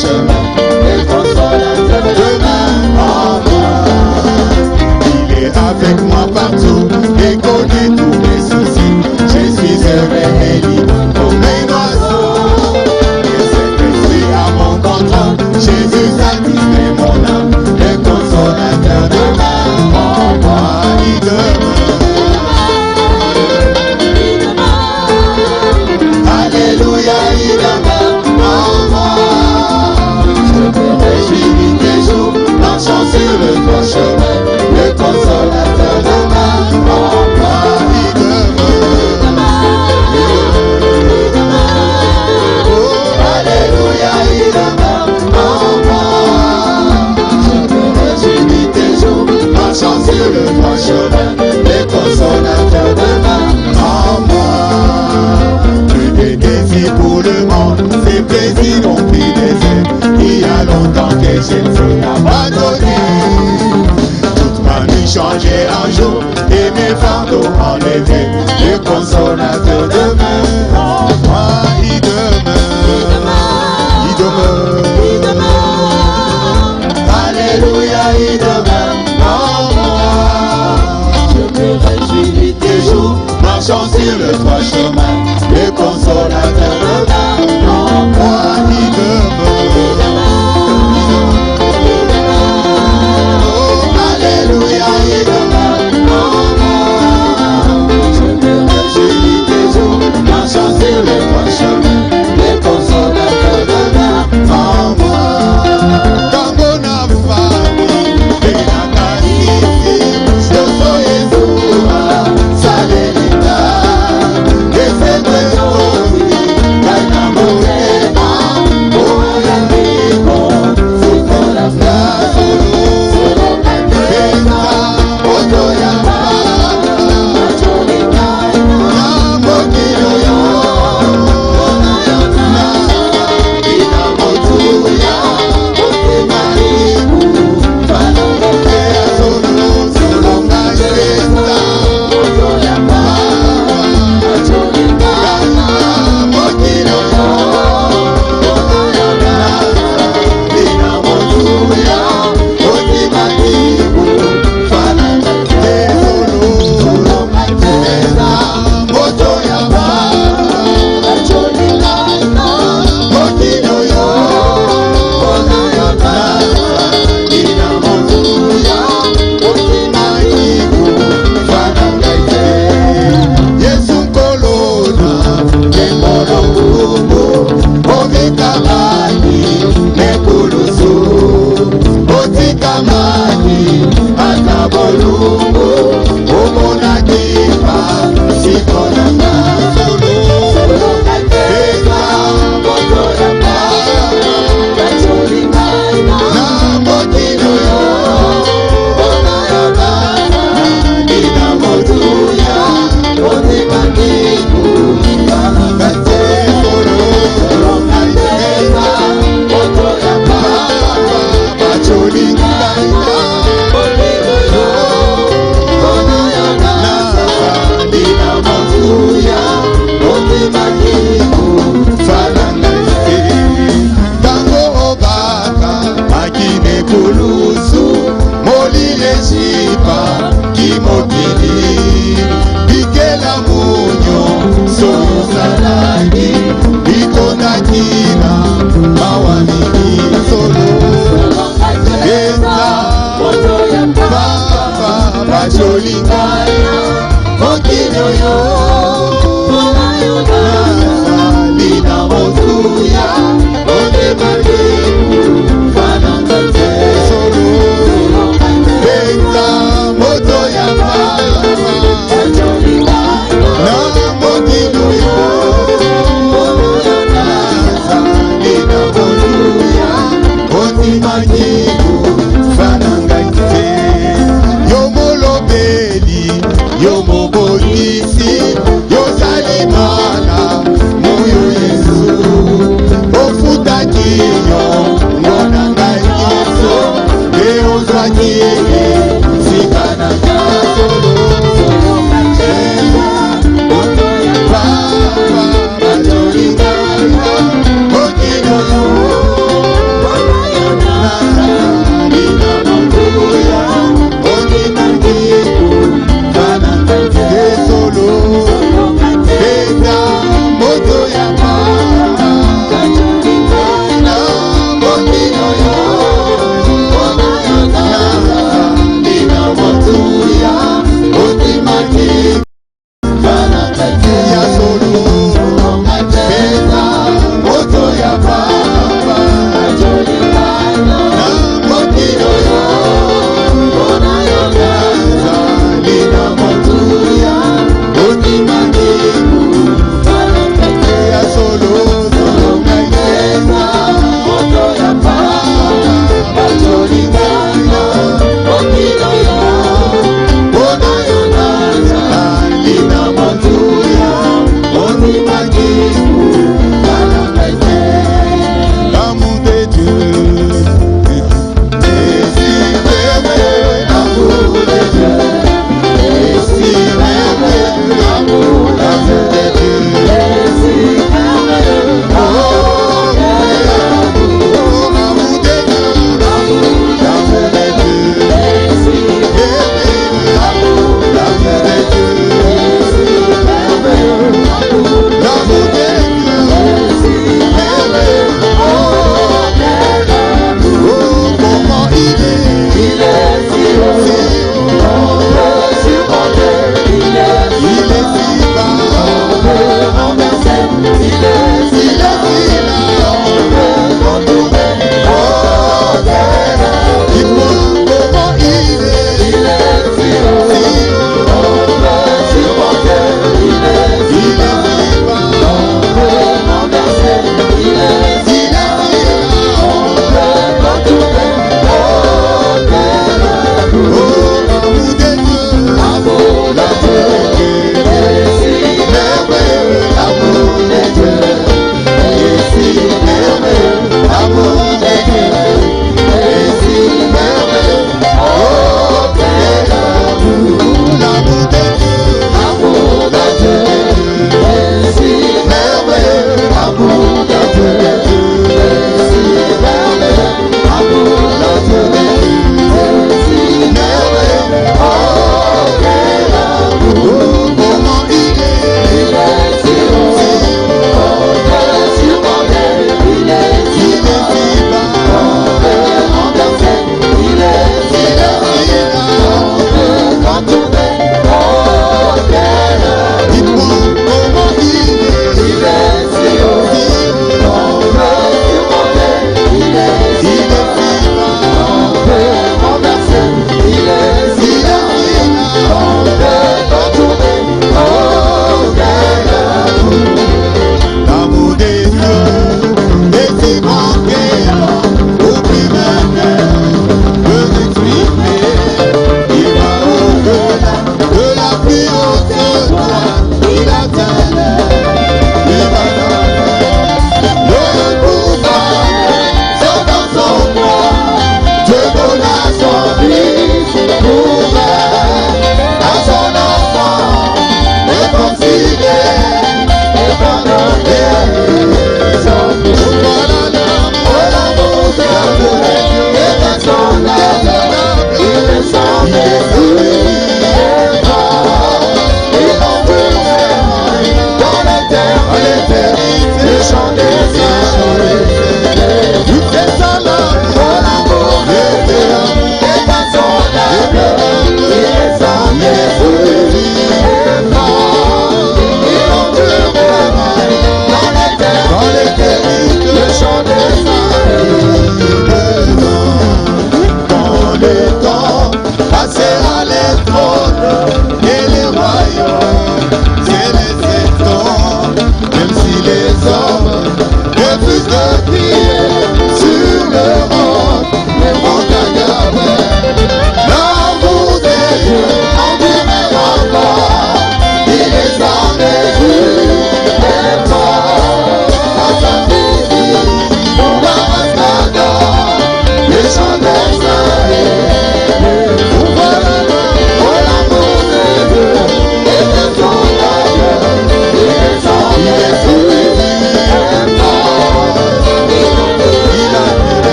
chemin, le consolateur demeure en moi. Il est avec moi partout et connaît tous mes soucis. Je suis heureux et libre comme un oiseau. Et cet esprit à mon contrôle, Jésus satisfait mon âme. Le consolateur demeure en moi. Il demeure. Alléluia, il demeure en moi. Je me réjouis nuit et jour, marchant sur le droit chemin. Le consolateur demeure en moi. Il demeure. Oh, alléluia, il demeure en moi. Je me réjouis nuit et jour, marchant sur le droit chemin. Le consolateur demeure en moi. Plus de désirs pour le monde, ces plaisirs ont pris des ailes. Il y a longtemps que je ne suis abandonné. Toute ma nuit changée en jour et mes fardeaux enlevés. Le consolateur demeure en moi. Il demeure. Il demeure. Il demeure. Alléluia, il demeure en moi. Je me réjouis nuit et jour, marchant sur le droit chemin. Le consolateur demeure en moi. Il demeure. Oh, alléluia, il demeure en moi. Je me réjouis nuit et jour, marchant sur le droit chemin. Le consolateur demeure en moi. Tango na fami, pena kanisi, yoso yezua, salelita.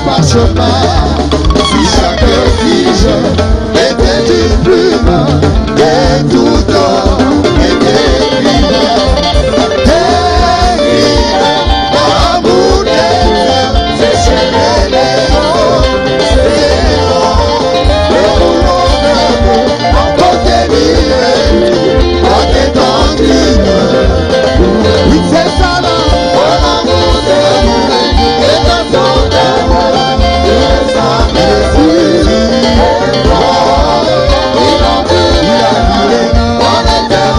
marche pas. Si chaque tige était une plume et tout or était écrire l'amour des dieux, sécher les eaux, c'est le rouleau de boue, en côté d'hiver, pas d'étendue. Oui, c'est ça l'amour de Dieu, et dans son amour, de sa mesure, il en dit, on était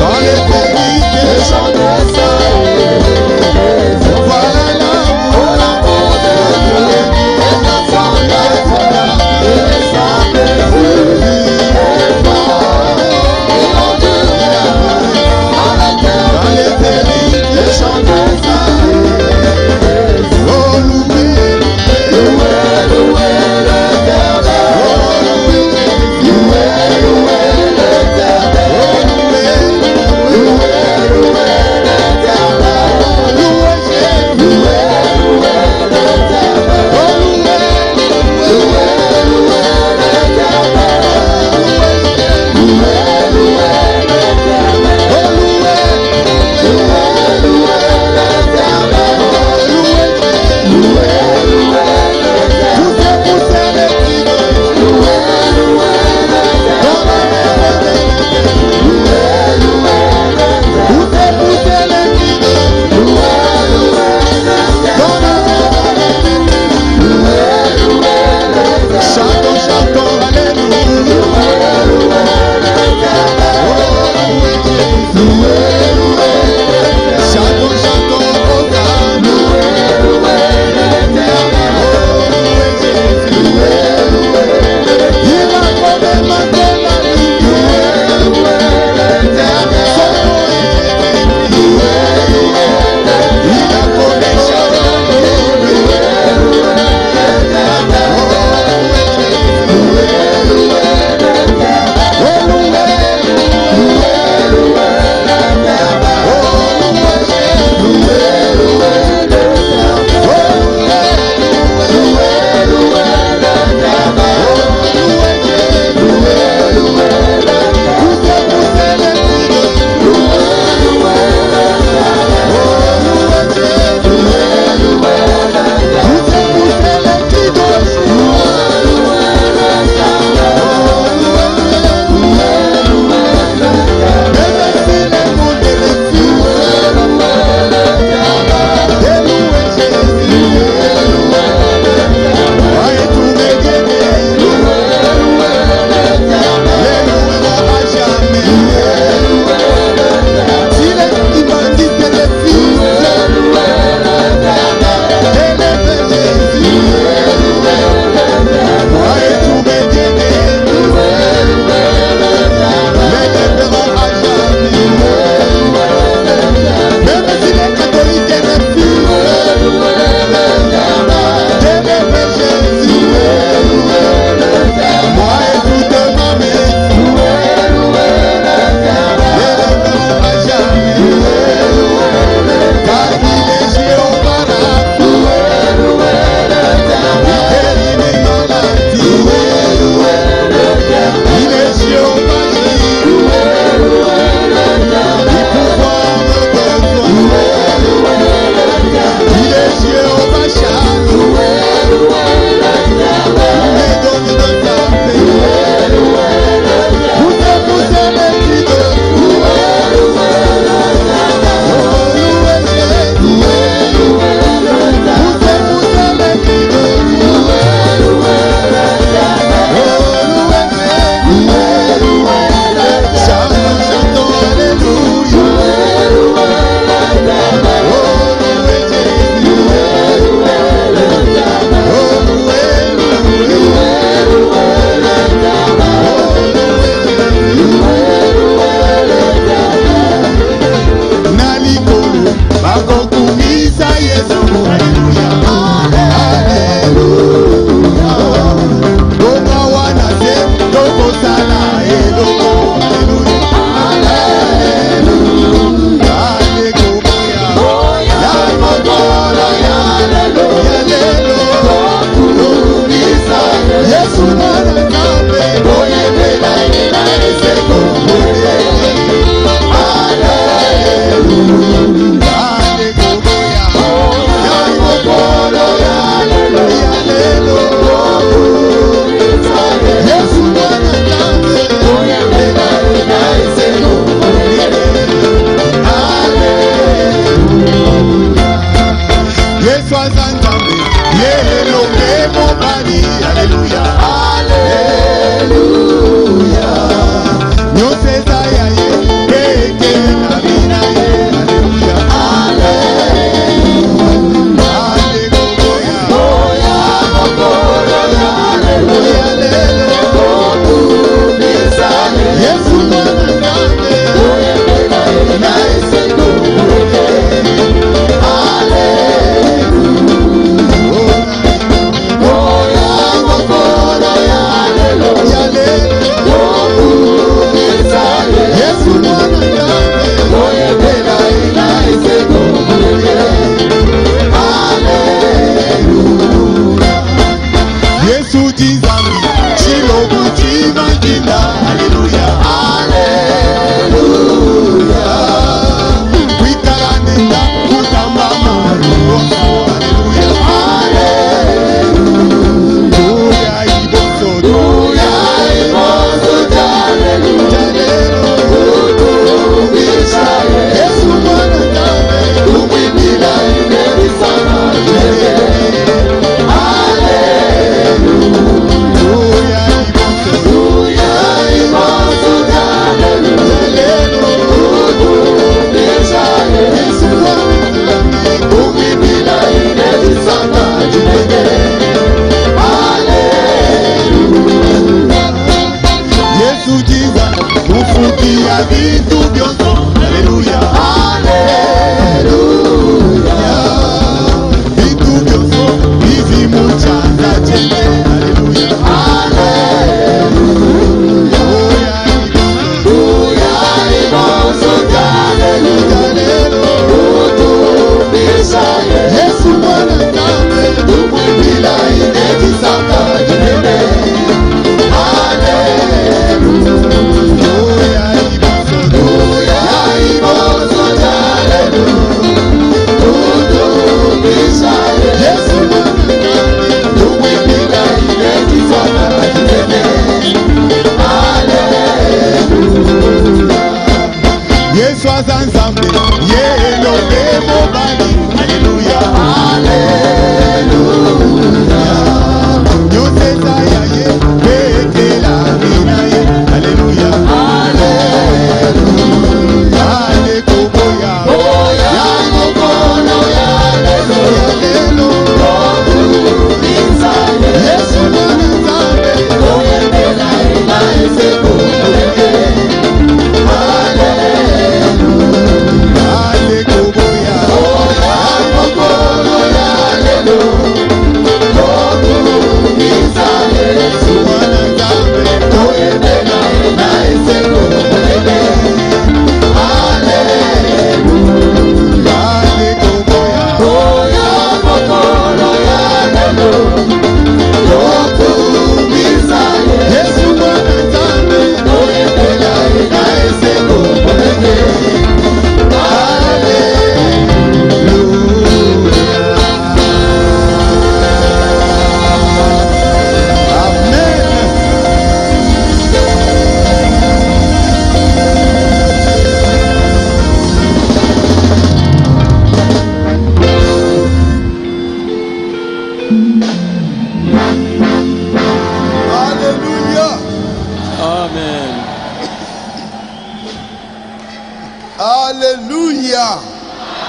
Alléluia.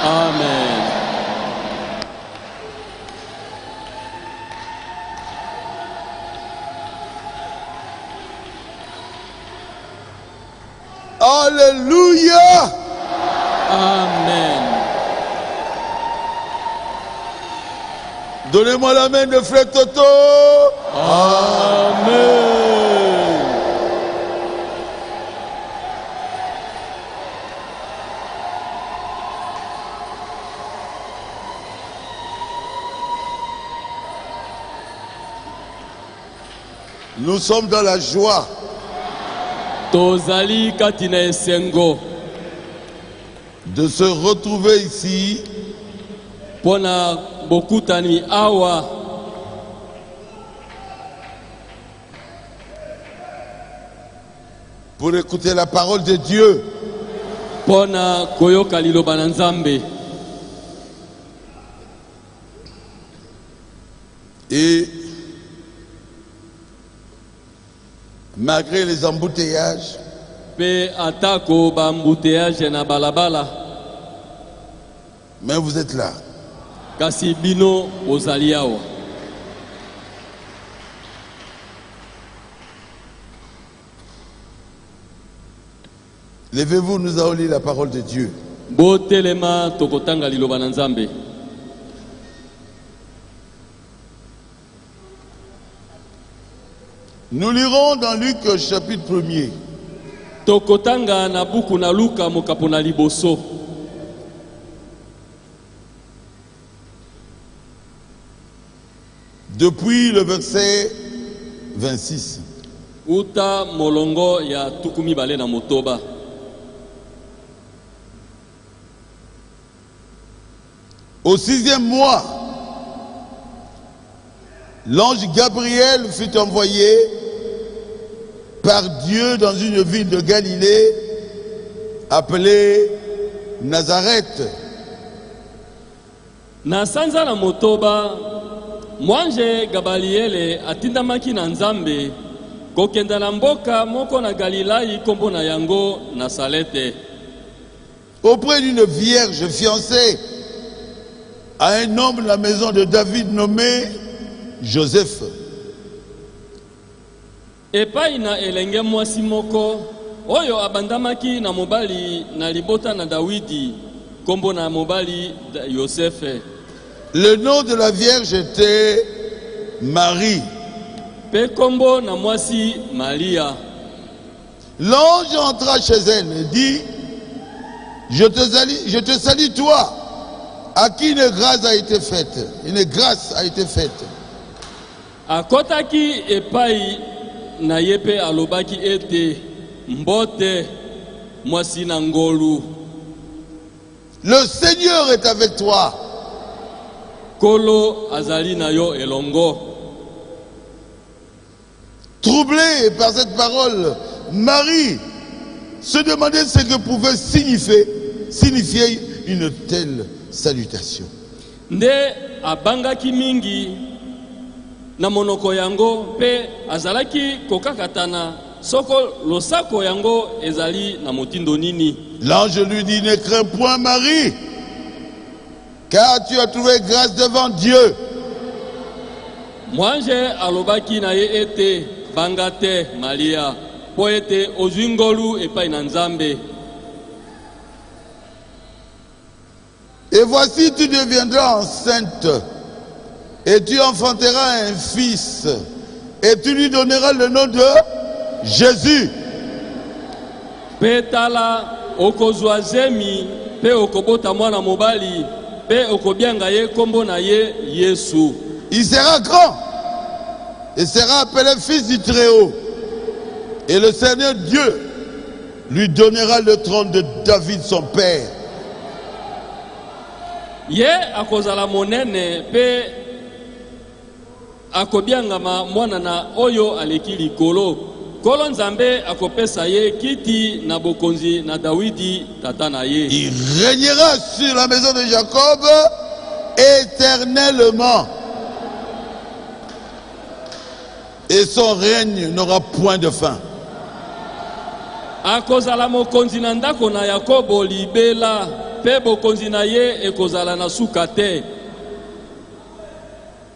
Amen. Alléluia. Amen. Donnez-moi la main de frère Toto. Amen. Nous sommes dans la joie Tozali katina esengo de se retrouver ici pona bokutani awa pour écouter la parole de Dieu. pona koyoka liloba na Nzambe. Et malgré les embouteillages, pe atako ba embouteillage na balabala, mais vous êtes là. kasi bino ozali awa. Levez-vous, nous allons lire la parole de Dieu. Botelema tokotanga liloba na Nzambe. Nous lirons dans Luc chapitre 1er. Tokotanga na buku na Luka mokapo na liboso. Depuis le verset 26. Uta molongo ya tukumi bale na motoba. Au 6e mois, l'ange Gabriel fut envoyé par Dieu dans une ville de Galilée appelée Nazareth. Na sanza na motoba, mwanje Gabriele atindamaki na Nzambe kokenda na mboka moko na Galilai kombo na yango Nazareth. Auprès d'une vierge fiancée à un homme de la maison de David nommé Joseph. Epai na elenge mwasi moko oyo abandamaki na mobali na libota na Dawidi kombo na mobali Yosefe. Le nom de la vierge était Marie. Pe kombo na mwasi Maria. L'ange entra chez elle et dit: je te salue toi, à qui une grâce a été faite. Une grâce a été faite. Akotaki epai na yepe alobaki ete mbote mwasi na ngolu. Le Seigneur est avec toi. Kolo azali na yo elongo. Troublée par cette parole, Marie se demandait ce que pouvait signifier une telle salutation. Nde abangaki mingi na monoko yango pe azalaki kokakatana soko losako yango ezali na motindo nini. L'ange lui dit: ne crains point Marie, car tu as trouvé grâce devant Dieu. Mwanje alobaki na ye ete bangate Maria po ete ozwingolu epai na Nzambe. Et voici, tu deviendras enceinte, et tu enfanteras un fils, et tu lui donneras le nom de Jésus. Petala okozwa zemi pe okobota mwana mobali pe okobianga ye kombo na ye Yesu. Il sera grand et sera appelé fils du Très-Haut. Et le Seigneur Dieu lui donnera le trône de David son père. Ye akozala monene pe akobiangama mwana na oyo aleki likolo. Kolo Nzambe akopesa ye kiti na bokonzi na Dawidi tata na ye. Il régnera sur la maison de Jacob éternellement. Et son règne n'aura point de fin. Akozala mokonzi na ndako na Yakobo libela pe bokonzi na ye ekozala na suka te.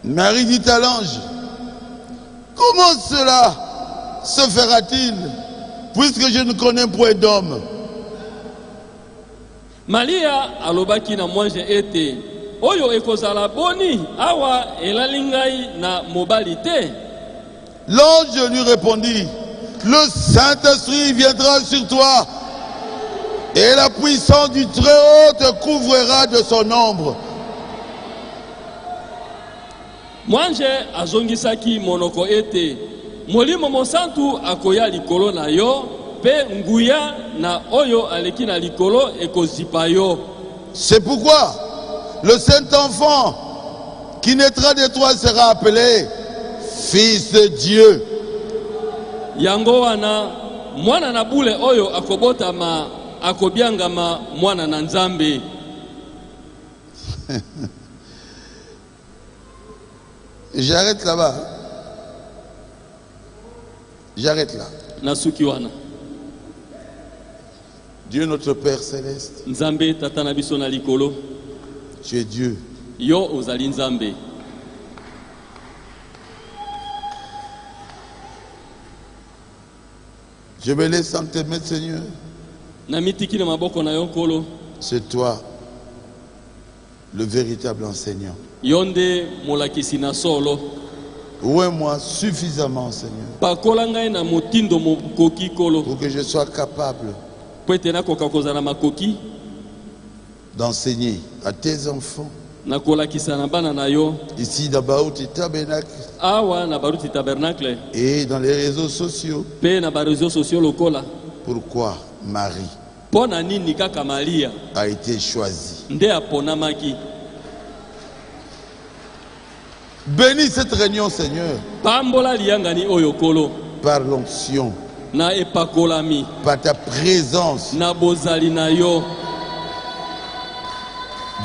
Marie dit à l'ange: comment cela se fera-t-il, puisque je ne connais point d'homme? Maria alobaki na mwanje ete oyo ekozala boni awa elalingai na mobali te. L'ange lui répondit: le Saint-Esprit viendra sur toi, et la puissance du Très-Haut te couvrira de son ombre. Mwanje azongisaki monoko ete Molimo Mosantu akoya likolo na yo pe nguya na oyo aleki na likolo ekozipa yo. C'est pourquoi le Saint-Enfant qui naîtra de toi sera appelé Fils de Dieu. Yango wana mwana na bule oyo akobotama akobiangama mwana na Nzambe. J'arrête là-bas. J'arrête là. Nasuki wana. Dieu notre Père Céleste, Nzambe tata na biso na likolo. tu es Dieu. Yo ozali Nzambe. Je me laisse en tes mains, Seigneur. Na mitiki na maboko na yo nkolo. C'est toi, le véritable enseignant. Yonde molakisi na solo. Ouais-moi suffisamment, Seigneur, Pakola ngai na motindo mokoki kolo. pour que je sois capable Po ete nakoka kozala makoki d'enseigner à tes enfants, na kolakisa na bana na yo ici dans Baouti Tabernacle awa na baruti tabernacle et dans les réseaux sociaux. pe na bareseaux sociaux lokola. Pourquoi Marie Mpo na nini kaka Maria a été choisie? nde aponamaki? Bénis cette réunion, Seigneur, Pambola liangani oyo kolo par l'onction, na epakolami par ta présence. na bozali na yo.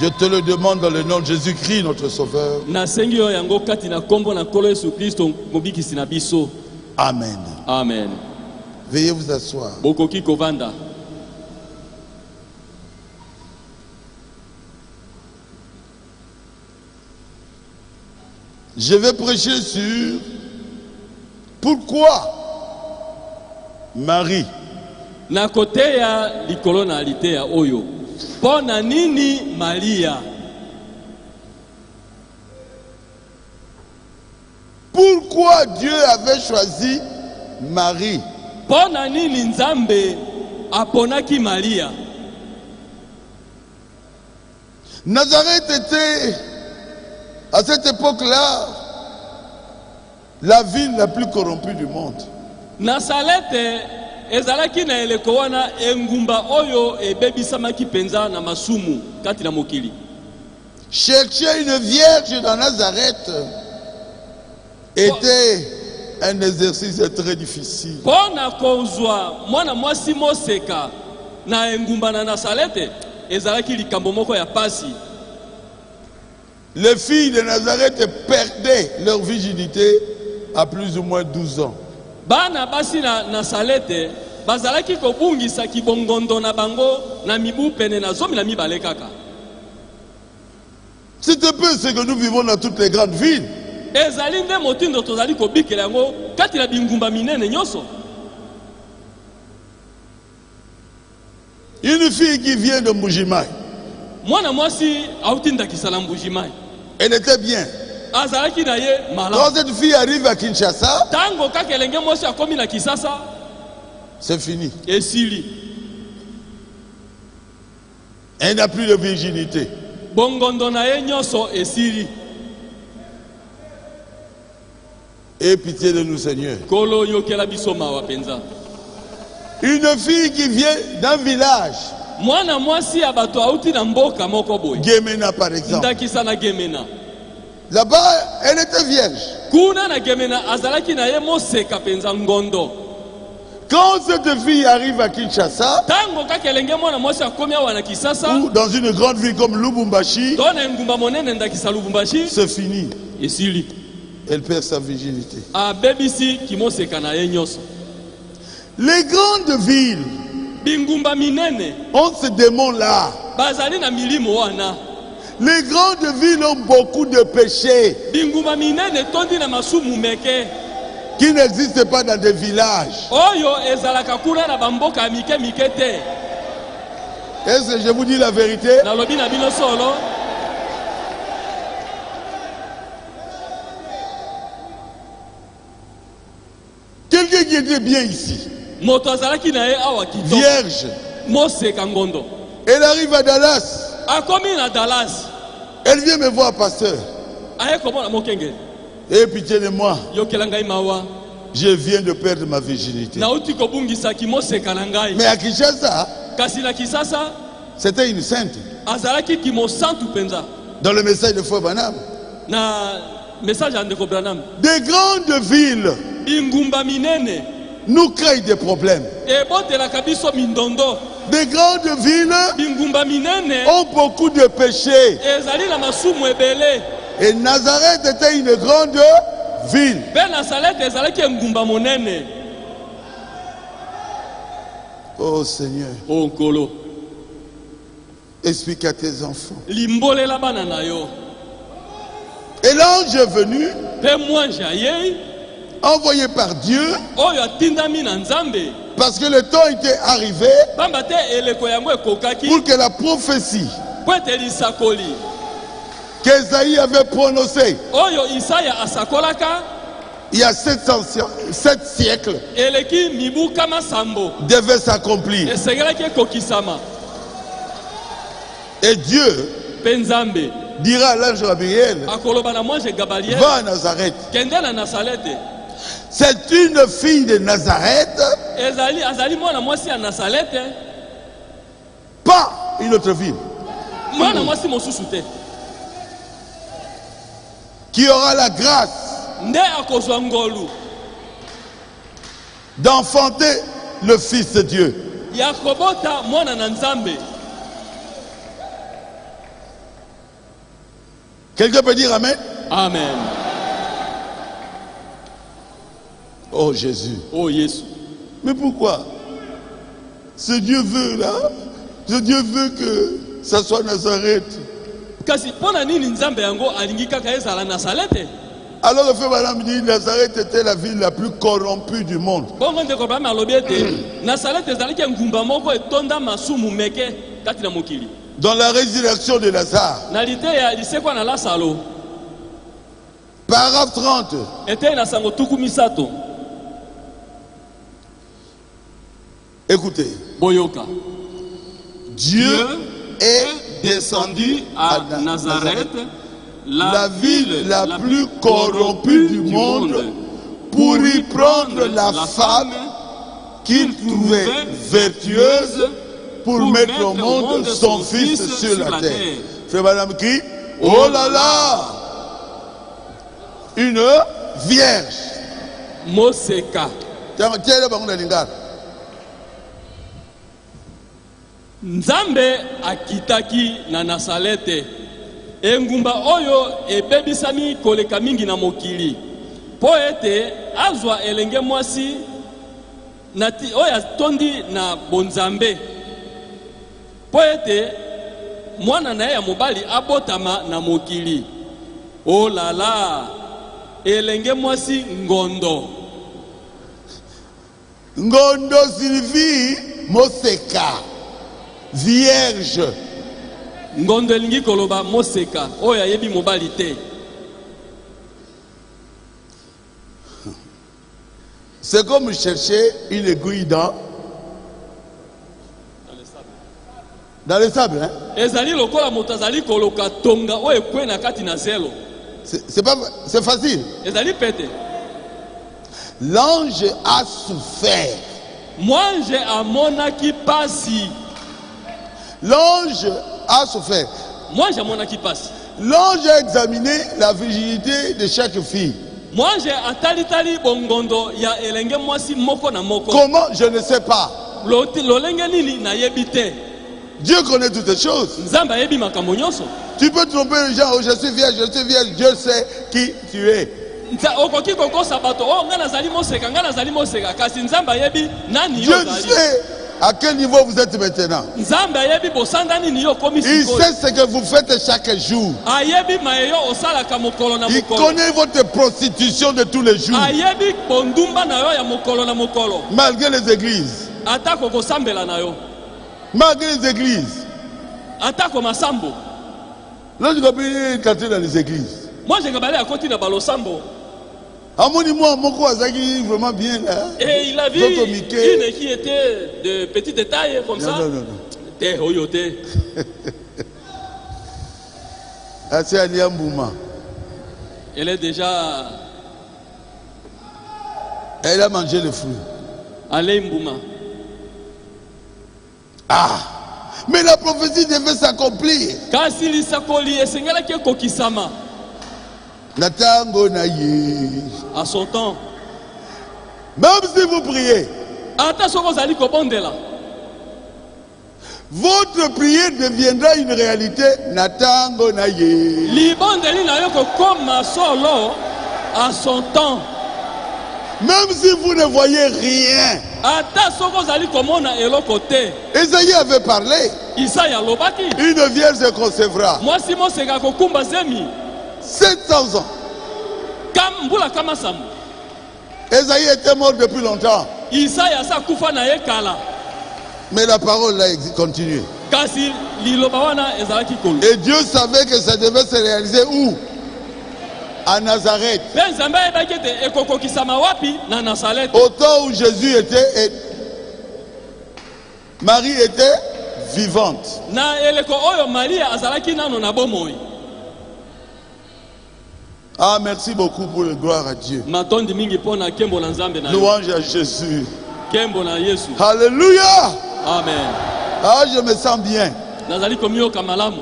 Je te le demande dans le nom de Jésus-Christ, notre Sauveur. Nasengi yo yango kati na kombo na kolo Yesu Kristo mobikisi na biso. Amen. Amen. Veuillez vous asseoir. Bokoki kovanda. Je vais prêcher sur pourquoi Marie Na kote ya likolo na alite ya oyo. Mpo na nini Maria? Pourquoi Dieu avait choisi Marie? Mpo na nini Nzambe aponaki Maria? Nazareth était, à cette époque-là, la ville la plus corrompue du monde. Nasalete ezalaki na eleko wana engumba oyo ebebisamaki penza na masumu kati na mokili. Chercher une vierge dans Nazareth était un exercice très difficile. Mpo na kozwa mwana mwasi moseka na engumba na Nasalete ezalaki likambo moko ya pasi. Les filles de Nazareth perdaient leur virginité à plus ou moins 12 ans. Bana basi na Nasalete bazalaki kobungisa kibongondo na bango na mibu pene na zomi na mibale kaka. C'est un peu ce que nous vivons dans toutes les grandes villes. Ezali nde motindo tozali kobikela yango kati na bingumba minene nyonso. Une fille qui vient de Mbujimai, Mwana mwasi auti ndakisa na Mbujimai. elle était bien. Azalaki na ye Quand malamu. cette fille arrive à Kinshasa, Tango kaka elenge mwasi akomi na Kisasa c'est fini. esili. Elle n'a plus de virginité. Bongondo na ye nyonso esili. Aie pitié de nous, Seigneur. Kolo yokela biso mawa penza. Une fille qui vient d'un village, Mwana mwasi ya bato auti na mboka moko boy. Gemena par exemple. Ndakisa na Gemena. Là-bas, elle était vierge. Kuna na Gemena azalaki na ye moseka penza ngondo. Quand cette fille arrive à Kinshasa, Tango kaka elenge mwana mwasi akomi awa na Kisasa, ou dans une grande ville comme Lubumbashi, tona ngumba monene ndakisa Lubumbashi, c'est fini. esili. Elle perd sa virginité. Abebisi kimoseka na ye nyonso. Les grandes villes Bingumba minene ont ce démon-là. bazali na milimo wana. Les grandes villes ont beaucoup de péchés Bingumba minene tondi na masumu meke. qui n'existent pas dans des villages. Oyo ezalaka kuna na bamboka ya mike mike te. Est-ce que je vous dis la vérité? Nalobi na bino solo. Quelqu'un qui était bien ici, Moto azalaki na ye awa kitoko. vierge, Moseka ngondo. elle arrive à Dallas. Akomi na Dallas. Elle vient me voir, pasteur. Aye komona mokenge. Aie pitié de moi. Yokela ngai mawa. Je viens de perdre ma virginité. Nauti kobungisa kimoseka na ngai. Mais à Kinshasa, Kasi na Kisasa c'était une sainte. azalaki kimosantu penza. Dans le message de Frère Branham, Na message ya ndeko Branham. des grandes villes Bingumba minene nous créent des problèmes. ebotelaka biso mindondo. Des grandes villes Bingumba minene ont beaucoup de péchés. ezali na masumu ebele. Et Nazareth était une grande ville. Pe Nazareth ezalaki engumba monene. Oh Seigneur, O nkolo. explique à tes enfants. Limbolela bana na yo. Et l'ange est venu, Pe mwanji ayei. envoyé par Dieu, Oyo atindami na Nzambe. parce que le temps était arrivé Pamba te eleko yango ekokaki. pour que la prophétie Po ete lisakoli. qu'Ésaïe avait prononcée Oyo Isaya asakolaka. il y a 7 siècles Eleki mibu kama sambo. devait s'accomplir. Esegelaki ekokisama. Et Dieu Pe Nzambe dira à l'ange Gabriel, akoloba na mwanji Gabriel. va à Nazareth. Kende na Nazareth. C'est une fille de Nazareth, Azali mwana mwasi ya Nazareth. pas une autre ville, Mwana mwasi mosusu te. qui aura la grâce Nde akozwa ngolu d'enfanter le Fils de Dieu. ya kobota mwana na Nzambe. Quelqu'un peut dire Amen? Amen. Oh Jésus. Oh Yesu. Mais pourquoi? Ce Dieu veut là, ce Dieu veut que ça soit Nazareth. Kasi pona nini Nzambe yango alingi kaka ezala Nazareth? Alors le frère Madame dit Nazareth était la ville la plus corrompue du monde. Bongo ndeko ba alobi ete Nazareth ezalaki ngumba moko etonda masumu meke kati na mokili. Dans la résurrection de Lazare, Na lite ya lisekwa na Lazaro. paragraphe 30. Ete na sango tuku misato. Écoutez, Boyoka. Dieu est descendu à Nazareth, la ville la plus corrompue du monde, pour y prendre la femme qu'il trouvait vertueuse pour mettre au monde son fils sur la terre. Frère Madame crie, oh là là, une vierge. Moseka. Tiens, le bango na lingala. Nzambe akitaki na Nazareth. Engumba oyo ebebisami koleka mingi na mokili. Po ete azwa elenge mwasi oyo atondi na bonzambe. Po ete mwana na ye ya mobali abotama na mokili. Oh la la, elenge mwasi ngondo. Ngondo Sylvie Moseka, vierge. Ngondo elingi koloba Moseka oyo ayebi mobali te. C'est comme chercher une aiguille dans le sable. Hein? Ezali lokola moto azali koloka tonga oyo ekwe na kati na zelo. C'est facile. Ezali pete. L'ange a souffert. Mwanji amonaki pasi. L'ange a souffert. Mwanji amonaki pasi. L'ange a examiné la virginité de chaque fille. Mwanji atalitali bongondo ya elenge mwasi moko na moko. Comment? Je ne sais pas. Lolenge nini na yebi te. Dieu connaît toutes les choses. Nzambe ayebi makambo nyonso. Tu peux tromper les gens. Oh, je suis vierge, Dieu sait qui tu es. Okoki kokosa bato oh nga nazali moseka kasi Nzambe ayebi nani yo Dieu zali. sait à quel niveau vous êtes maintenant. Nzambe ayebi bosanda nini yo komi Il sikoyo. sait ce que vous faites chaque jour. Ayebi maeyo osalaka mokolo na Il mokolo. connaît votre prostitution de tous les jours. Ayebi bondumba na yo ya mokolo na mokolo. Malgré les églises. Atako kosambela na yo. Malgré les églises. Atako masambo. Lorsque vous avez canté dans les églises. Moi j'ai gabale à côté de balosambo. Amoni moi moko azaki vraiment bien là. Et il a vu Toto une Mickey. qui était de petite taille comme ça. Non. Te oyote. Assez Aliambouma. Elle est déjà Elle a mangé le fruit. allée Mbouma. Ah! Mais la prophétie devait s'accomplir. Kasi lisakoli esengela ke kokisama La tango na ye. à son temps. Même si vous priez, Ata soko zali kobondela. Votre prière deviendra une réalité. Natango na ye. libondeli na yo kokoma solo à son temps. Même si vous ne voyez rien. Ata soko ozali komona eloko te. Esaïe avait parlé. Isaya alobaki Une vierge concevra. mwasi moseka kokumba zemi 700 ans. mbula kama sambo. Esaïe était mort depuis longtemps. Isaya asa kufa na ye kala. Mais la parole là continue. Kasi liloba wana ezalaki kolo. Et Dieu savait que ça devait se réaliser où? À Nazareth. Pe nzambe ayebaki ete ekokokisama wapi? Na Nazareth. Au temps où Jésus était et Marie était vivante. Na eleko oyo Maria azalaki nano na bomoi. Ah, merci beaucoup pour la gloire à Dieu. Matondi mingi pona kembo na nzambe na yo. Louange à Jésus. Kembo na Yesu. Alléluia. Amen. Ah, je me sens bien. Nazali komioka malamu.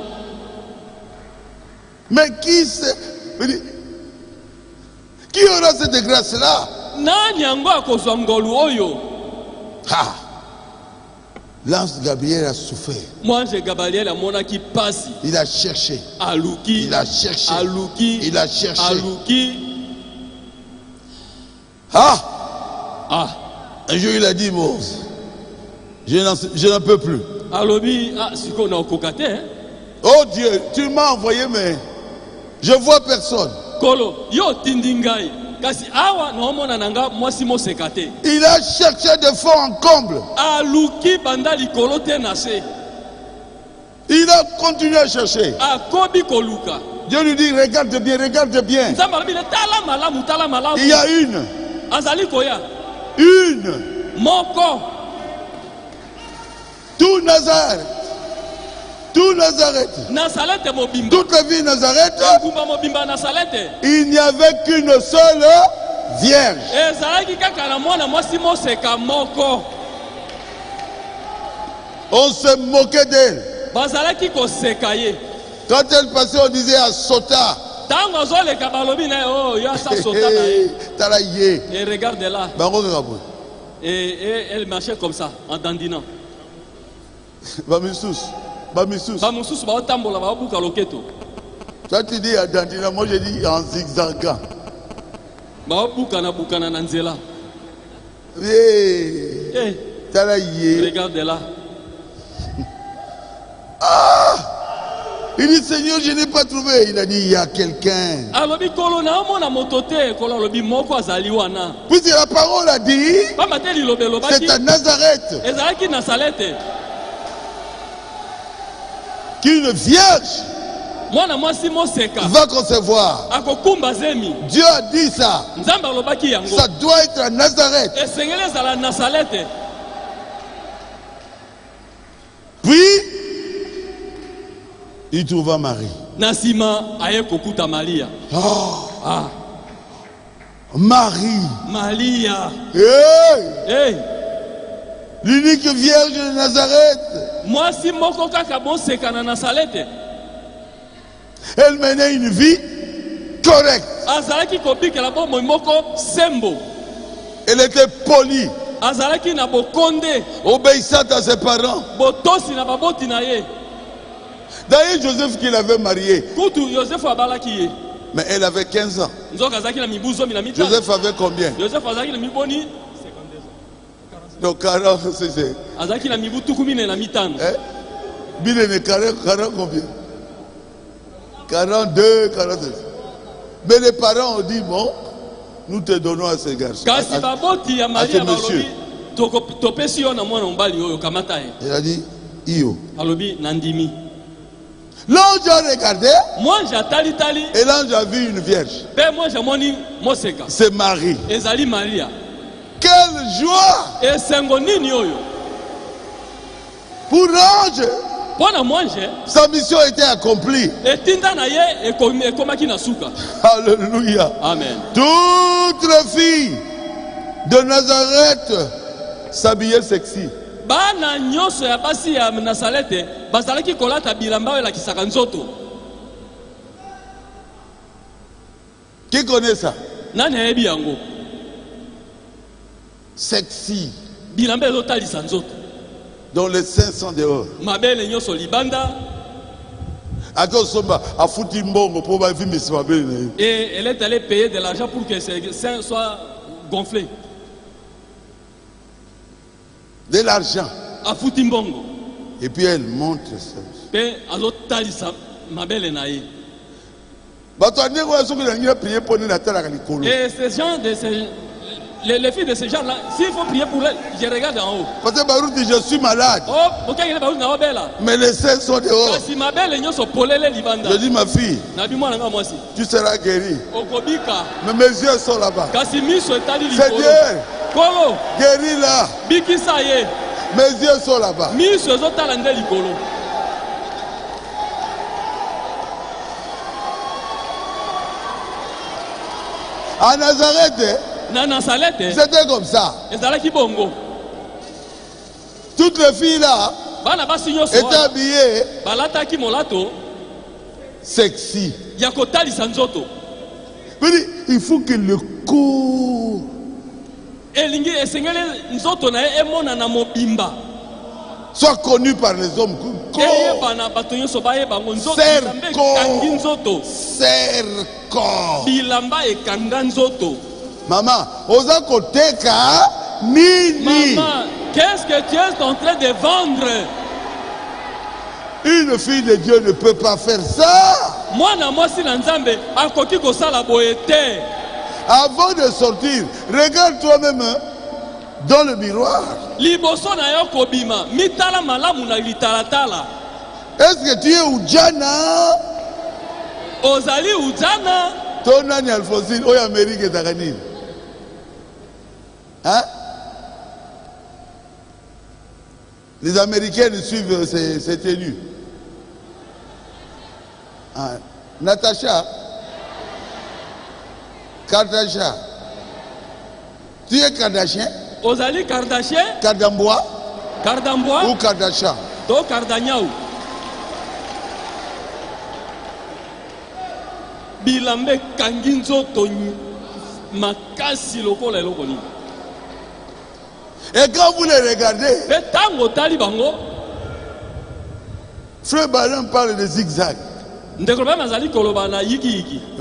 Mais qui aura cette grâce-là? Nani yango akozwa ngolu oyo? Ah. L'ange Gabriel a souffert. Mwanje Gabriel amonaki pasi. Il a cherché. Aluki. Il a cherché. Aluki. Il a cherché. Aluki. Ah. Ah. Un jour il a dit, bon, je n'en peux plus. Alobi, ah, siko na okokate, hein? Oh Dieu, tu m'as envoyé, mais je vois personne. Kolo, yo tindingai. Kasi awa na omona nanga mwasi mosekate. Il a cherché de fond en comble. Aluki banda likolo te na se. Il a continué à chercher. Akobi koluka. Dieu lui dit, regarde bien, regarde bien. Nzamba lobi tala malamu, tala malamu. Il y a une. Azali koya. Une. Moko. Tout Nazareth. Tout Nazareth. Nazareth mobimba. Toute la vie Nazareth. Kumba mobimba Nazareth. Il n'y avait qu'une seule vierge. Ezalaki kaka na mwana mwasi moseka moko. On se moquait d'elle. Bazalaki koseka ye. Quand elle passait, on disait à Sota. Tango zoleka balobi na oh yo sa sota na ye. Tala ye. Et regarde là. Bango kabou. Et elle marchait comme ça en dandinant. Bamisous. Bamisous. Ba mususu ba otambola ba obuka loketo. Toi tu dis à dandinant, moi je dis en zigzagant. Ba obuka na nzela. Eh. Eh, Tala ye. regarde là. Il dit Seigneur, je n'ai pas trouvé. Il a dit il y a quelqu'un. Alobi kolo na mona motote kolo alobi moko azali wana. Puisque la parole a dit, Ba mateli lobelo ba c'est à Nazareth ezalaki na salete. qu'une vierge Mwana mwasi moseka va concevoir. akokumba zemi. Dieu a dit ça. Nzambe alobaki yango. Ça doit être à Nazareth. Esengeli ezala na salete. Puis, il trouva Marie. Na sima aye kokuta Maria. Oh, Ah, Marie. Maria. Hey, Hey, l'unique vierge de Nazareth. mwasi moko kaka moseka na Nazareth. Elle menait une vie correcte. Azalaki kobikela bomoi moko sembo. Elle était polie, Azalaki na bokonde, obéissante à ses parents. botosi na baboti na ye. D'ailleurs, Joseph qui l'avait mariée, Kutu Joseph abalaki ye. mais elle avait 15 ans. Nzoka azalaki na mibu zomi na mitano. Joseph avait combien? Joseph azalaki na miboni, Donc 40, c'est... azalaki na mibu tukumi na mitano. Hein? Bile ne 40 combien? 42, 43. Mais les parents ont dit, bon, nous te donnons à ce garçon. Kasi baboti ya à ce Maria monsieur. balobi topesi yo na mwana mobali oyo kamata ye. Il a dit, Io. Alobi nandimi. L'ange a regardé Mwanje atali tali, et l'ange a vu une vierge. pe mwanje moni moseka. C'est Marie. Ezali Maria. Quelle joie Esengo nini oyo? pour l'ange. Pona mwanje Sa mission était accomplie. etinda na ye ekomaki na suka. Alléluia. Amen. Toutes les filles de Nazareth s'habillaient sexy. Bana nyonso ya basi ya Nazareth bazalaki kolata bilamba oyo elakisaka nzoto. Qui connaît ça? Nani ayebi yango? Sexy. Bilamba ezotalisa nzoto. Donc les saints sont dehors. mabele nyonso libanda. Et elle est allée payer de l'argent pour que ses seins soient gonflés. De l'argent. A Futimbongo. Et puis elle montre ça. Et mabele naïe. Et ces gens de ces les filles de ces gens-là, s'il faut prier pour elles, je regarde en haut. Parce que Baroud dit je suis malade. Oh, mais les seins sont dehors. Je dis ma fille, tu seras guérie. Mais mes yeux sont là-bas. Seigneur, guéris là. Mes yeux sont là-bas. À Nazareth, c'était comme ça. Toutes les filles là étaient habillées sexy. Il faut que le corps soit connu par les hommes. Maman, osa koteka nini? Maman, qu'est-ce que tu es en train de vendre? Une fille de Dieu ne peut pas faire ça. Avant de sortir, regarde toi-même dans le miroir. Est-ce que tu es Oudjana? Ozali Oudjana? Tonani Alphonsine, Oya Amérique et Taganine. Hein? Les Américaines suivent ces tenues. Ah. Natacha, Kardashian. Tu es Kardashian? Ozali Kardashian? Kardambois? Kardambois? Ou Kardashian? Do Kardanyao. Bilambe kanginzo toni makasi lokola lokoni. Et quand vous les regardez, Frère Balan parle de zigzag. Et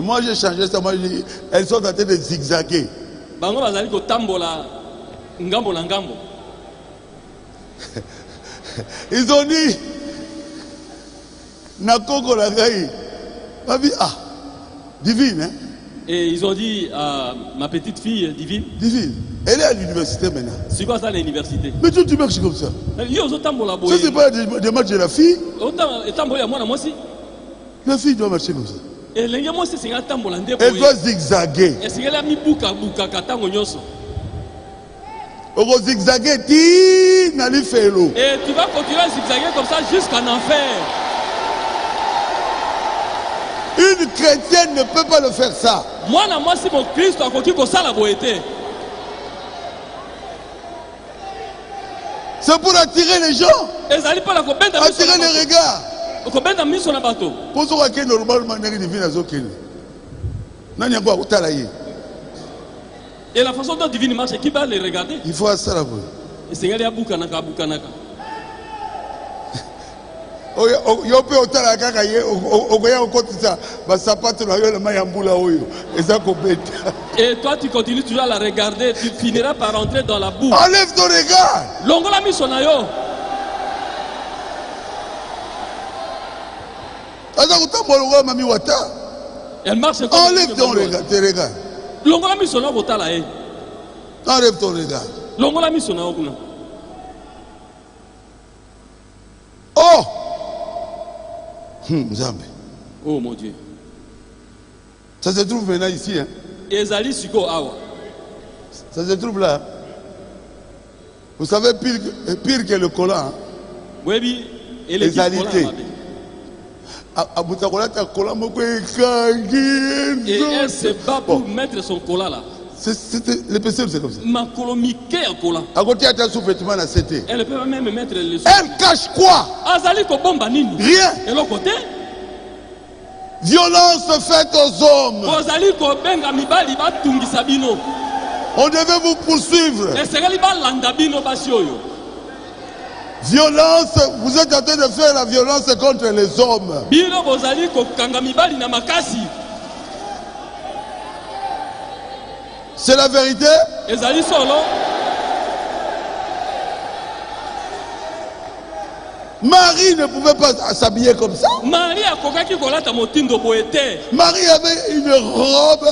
moi j'ai changé ça, elles sont en train de zigzaguer. Ils ont dit Nakoko Lagai. Ah, divine, hein? Et ils ont dit à ma petite fille Divine. Divine. Elle est à l'université maintenant. C'est quoi ça l'université? Mais toi tu marches comme ça. Ça c'est pas des matchs de la fille. La fille doit marcher comme ça. Elle doit zigzaguer. On va zigzaguer ti nali felo. Et tu vas continuer à zigzaguer comme ça jusqu'en enfer. Une chrétienne ne peut pas le faire ça. C'est pour attirer les gens. Attirer les regards. Pour ce qui est normalement, et la façon dont Divine marche, qui va les regarder? Il faut ça là. Et c'est là bukanaka bukanaka. Yo pe otala kaka ye okoya okotisa ba sapato na yo na mayambula oyo eza kobeta. Et toi tu continues toujours à la regarder, tu finiras par rentrer dans la boue. Enlève ton regard. Longola misona yo. Aza kutambola mami wata. Elle marche comme enlève ton regard, tes regards. Longola misona botala e. Enlève ton regard. Longola misona okuna. Oh! Zambé. Oh mon Dieu. Ça se trouve maintenant ici. Hein? Ezali Siko Awa. Ça se trouve là. Vous savez, pire que le collant. Hein? Oui, et les alité. Et elle se bat pour mettre son collant là. Les PC, c'est comme ça. Ma colomike à collant. Elle ne peut même mettre le son. Elle cache quoi? Rien. Et l'autre côté? Violence faite aux hommes. On devait vous poursuivre. Violence, vous êtes en train de faire la violence contre les hommes. Bino bozali kokanga mibali na makasi. C'est la vérité. Ezali solo. Marie ne pouvait pas s'habiller comme ça. Marie akokaki kolata motindo boete. Marie avait une robe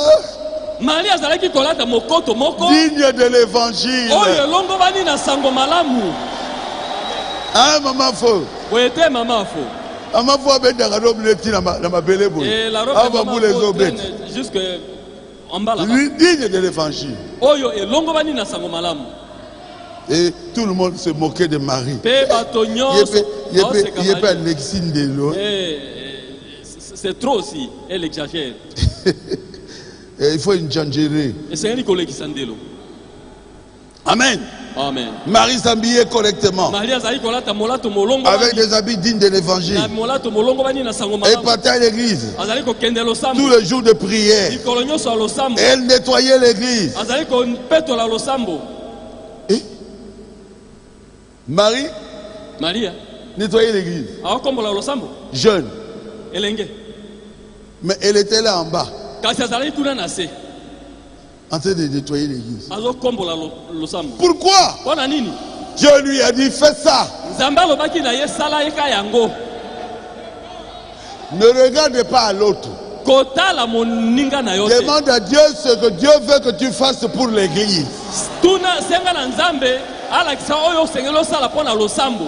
Marie azalaki kolata mokoto moko. digne de l'évangile. Oyo longo bani na sango malamu. Hein, maman faux. Boete mama fo. Maman faux avec des robes lefti dans ma belle boue. Et la robe Ah, de maman les fo obètes. traîne jusque en bas là-bas. Digne de l'évangile. Oyo e longo bani na sango malamu. Et tout le monde se moquait de Marie. Pe batonyo. Il n'y a pas l'exine de l'eau. C'est trop aussi, elle exagère. Il faut une jangerie. Et c'est un collègue qui s'en délo. Amen. Amen. Marie s'habillait correctement. Maria zali kolata molato molongo avec des habits dignes de l'évangile. na molato molongo bani na sango Elle malamu. partait à l'église Azali ko kendelo tous sambo. les jours de prière. Likolo nyonso ya losambo. Elle nettoyait l'église. Azali ko petola losambo. Marie Maria nettoyait l'église. akombola losambo. Jeune. Elenge. Mais elle était là en bas, Kasi azali kuna na se. en train de nettoyer l'église. Azo kombola losambo. Pourquoi? Pona nini? Dieu lui a dit, fais ça. Nzambe alobaki na ye sala eka yango. Ne regarde pas à l'autre. Kotala moninga na yo te. Demande à Dieu ce que Dieu veut que tu fasses pour l'église. Tuna senga na Nzambe alakisa oyo sengelo sala pona losambo.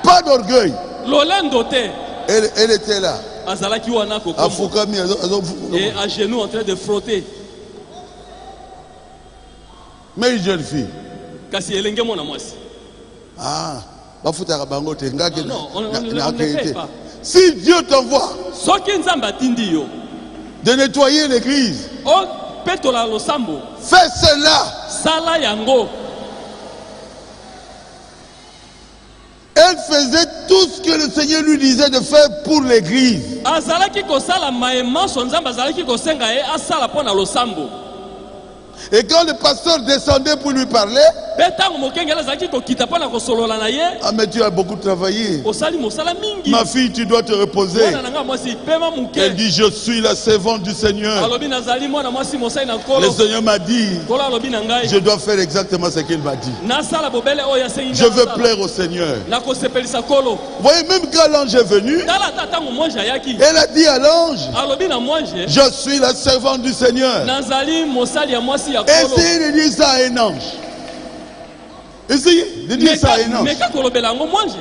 Pas d'orgueil. Lolendo te. Elle était là. Azalaki wana ko kombo. Afukami, Et à genoux en train de frotter. mais une jeune fille. Kasi elenge mona mwasi. Ah, bafutaka bango te ngaki Non, on na ne fait activité. pas. Si Dieu t'envoie Soki Nzambe atindi yo. de nettoyer l'église, O petola losambo. fais cela. Sala yango. Elle faisait tout ce que le Seigneur lui disait de faire pour l'église. Azalaki kosala maema so Nzambe azalaki kosenga ye asala pona losambo. Et quand le pasteur descendait pour lui parler, Betango mokengela azalaki kokita pona kosolola na ye. ah mais tu as beaucoup travaillé. Osali mosala mingi. Ma fille, tu dois te reposer. Mwana nanga mwasi pema Elle muke. dit, je suis la servante du Seigneur. Alobi nazali mwana mwasi mosai na Le nkolo. Seigneur m'a dit, Kolo alobi na ngai. je dois faire exactement ce qu'il m'a dit. Nasala bobele oyo asengi. Je veux plaire au Seigneur. Na kosepelisa kolo. Vous voyez, même quand l'ange est venu, Tala tatango mwanje ayaki. elle a dit à l'ange, Alobi na mwanje. je suis la servante du Seigneur. Nazali mosali ya mwasi ya kolo. Essayez de dire ça à un ange. Essayez de dire ça à un ange. Meka kolobela yango mwanje.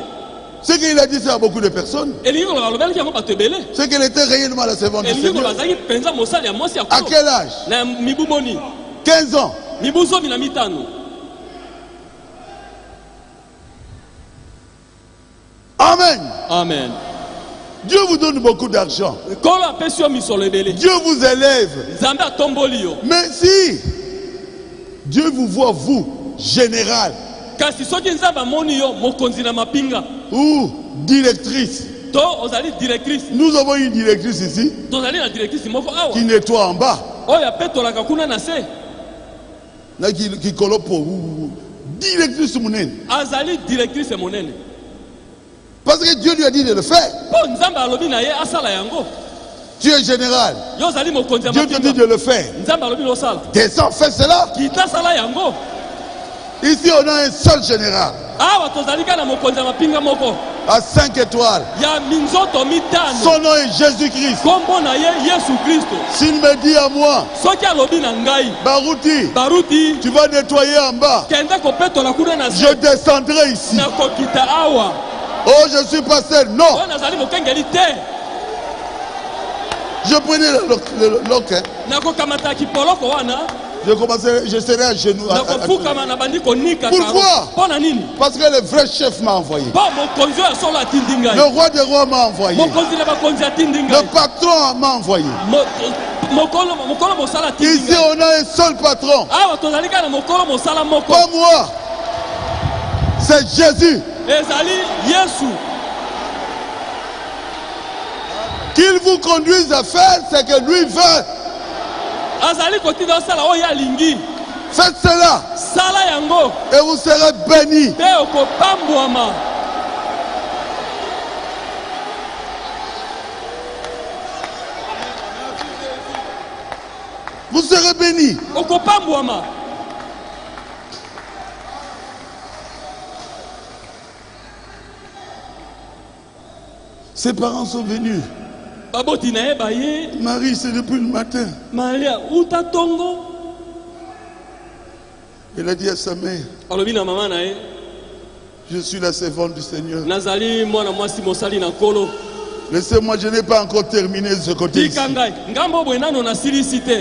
Ce qu'il a dit ça à beaucoup de personnes, Elingi koloba alobelaki yango bato ebele. c'est qu'elle était réellement la servante du Elingi koloba Seigneur. azalaki mpenza mosali ya mwasi ya À kolo. quel âge? Na mibu boni. 15 ans. Mibu zomi na mitano. Amen. Amen. Dieu vous donne beaucoup d'argent. Kolo apesi yo misolo ebele. Dieu vous élève. Nzambe atomboli yo. Mais si Dieu vous voit, vous, général Kasi soki Nzambe amoni yo mokonzi na mapinga. ou directrice, To ozali directrice. nous avons une directrice ici Tozali na directrice moko awa. qui nettoie en bas. Oyo apetolaka kuna na se. Là, qui colope pour directrice monene. Azali directrice monene. Parce que Dieu lui a dit de le faire. Po Nzambe alobi na ye asala yango. Tu es général. Yo ozali mokonzi ya Dieu te dit mapinga. de le faire. Nzambe alobi losala. Descends, fais cela. Kita sala yango. Ici, on a un seul général Awa tozali kana mokonzi ya mapinga moko. à 5 étoiles. Ya minzoto mitano. Son nom est Jésus-Christ. Kombo na ye Yesu Kristo. S'il me dit à moi, Soki alobi na ngai. Barouti, Baruti. tu vas nettoyer en bas, Kende kopetola kuna na se. je descendrai ici. Na kokita awa. Oh, je suis pasteur. Non, Oyo nazali mokengeli te. je prenais le loc. Hein. Na kokamata kipoloko wana. Je serai à genoux. Na kofukama na bandi konika. Pourquoi? Pona nini? Parce que le vrai chef m'a envoyé. Po mokonzi oyo solo atindi ngai. Le roi des rois m'a envoyé. Mokonzi na bakonzi atindi Le ngai. patron m'a envoyé. Mokolo mosala atindi Ici, ngai. on a un seul patron. Awa tozali kaka na mokolo mosala moko. Pas moi. C'est Jésus. Ezali Yesu. Qu'il vous conduise à faire ce que lui veut. Azali kotinda osala oyo alingi. Faites cela sala yango et vous serez bénis. pe okopambwama. Vous serez bénis. Okopambwama. Ses parents sont venus. Baboti na ye baye. Marie, c'est depuis le matin. Maria uta tongo. Elle a dit à sa mère, Alobi na mama na ye. je suis la servante du Seigneur. Nazali mwana mwasi mosali na nkolo. Laissez-moi, je n'ai pas encore terminé de ce côté ici. Tika ngai ngambo bwenano na silisi te.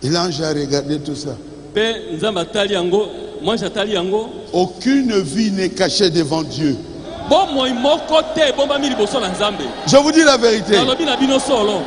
Et l'ange a regardé tout ça. Pe nzambe atali yango, mwanji atali yango. Aucune vie n'est cachée devant Dieu. Bomoi moko te bombami liboso na nzambe. Je vous dis la vérité. Alobi na bino solo.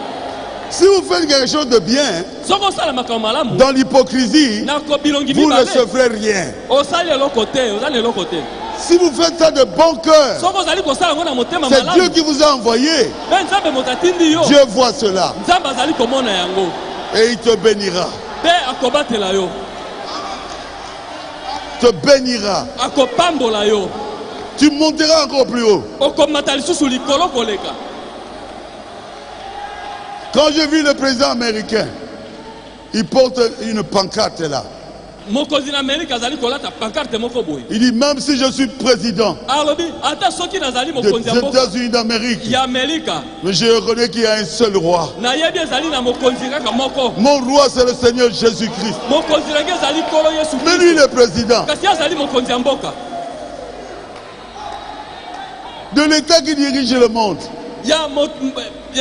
Si vous faites quelque chose de bien, Soko sala makambo malamu. dans l'hypocrisie, Na ko bilongi vous ne mibale. recevrez rien. Osali eloko te, ozali eloko te. Si vous faites ça de bon cœur, Soko ozali kosala ngo na motema c'est Dieu malamu. qui vous a envoyé. Pe nzambe moto atindi yo. Dieu voit cela Nzambe azali komona yango. et il te bénira. Pe akobatela yo. Te bénira. Akopambola yo. Tu monteras encore plus haut. Okomata lisusu likolo koleka. Quand j'ai vu le président américain, il porte une pancarte là. Mokonzi na Amerika azali kolata pancarte moko boye. Il dit, même si je suis président Alobi ata soki nazali des mokonzi ya mboka États-Unis d'Amérique, ya Amerika. mais je reconnais qu'il y a un seul roi. Na yebi ezali na mokonzi kaka moko. Mon roi, c'est le Seigneur Jésus-Christ. Mokonzi na nge ezali kolo Yesu Mais lui, Kristo. le président Kasi azali mokonzi ya mboka. de l'État qui dirige le monde. Ya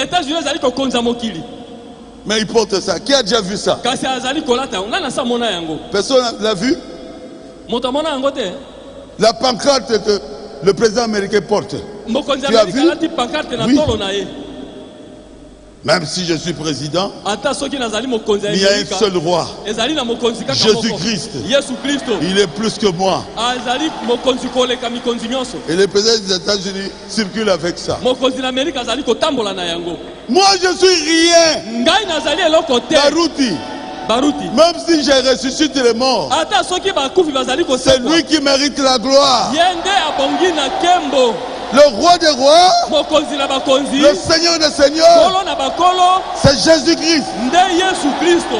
États-Unis ezali kokonza mokili. Mais il porte ça. Qui a déjà vu ça? Kasi azali kolata yango. Ngana sa mona yango. Personne l'a vu? Moto mona yango te. La pancarte que le président américain porte. Mokonzi Tu as Amerika vu? alati pancarte na Oui. tolo na ye. Même si je suis président, Ata soki nazali mokonzi ya il y a un Amerika. seul roi. Ezali na mokonzi kaka moko. Jésus-Christ. Yesu Kristo. Il est plus que moi. Azali mokonzi koleka mikonzi nyonso. Et le président des États-Unis circule avec ça. Mokonzi na Amerika azali kotambola na yango. Moi, je suis rien. Ngai nazali eloko te. Barouti. Baruti. Même si j'ai ressuscité les morts, Ata soki bakufi bazali c'est kosekwa. lui qui mérite la gloire. Yende abongi na kembo. Le roi des rois, Mokonzi na bakonzi. le Seigneur des seigneurs, Kolo na bakolo. c'est Jésus-Christ. Nde Yesu Kristo.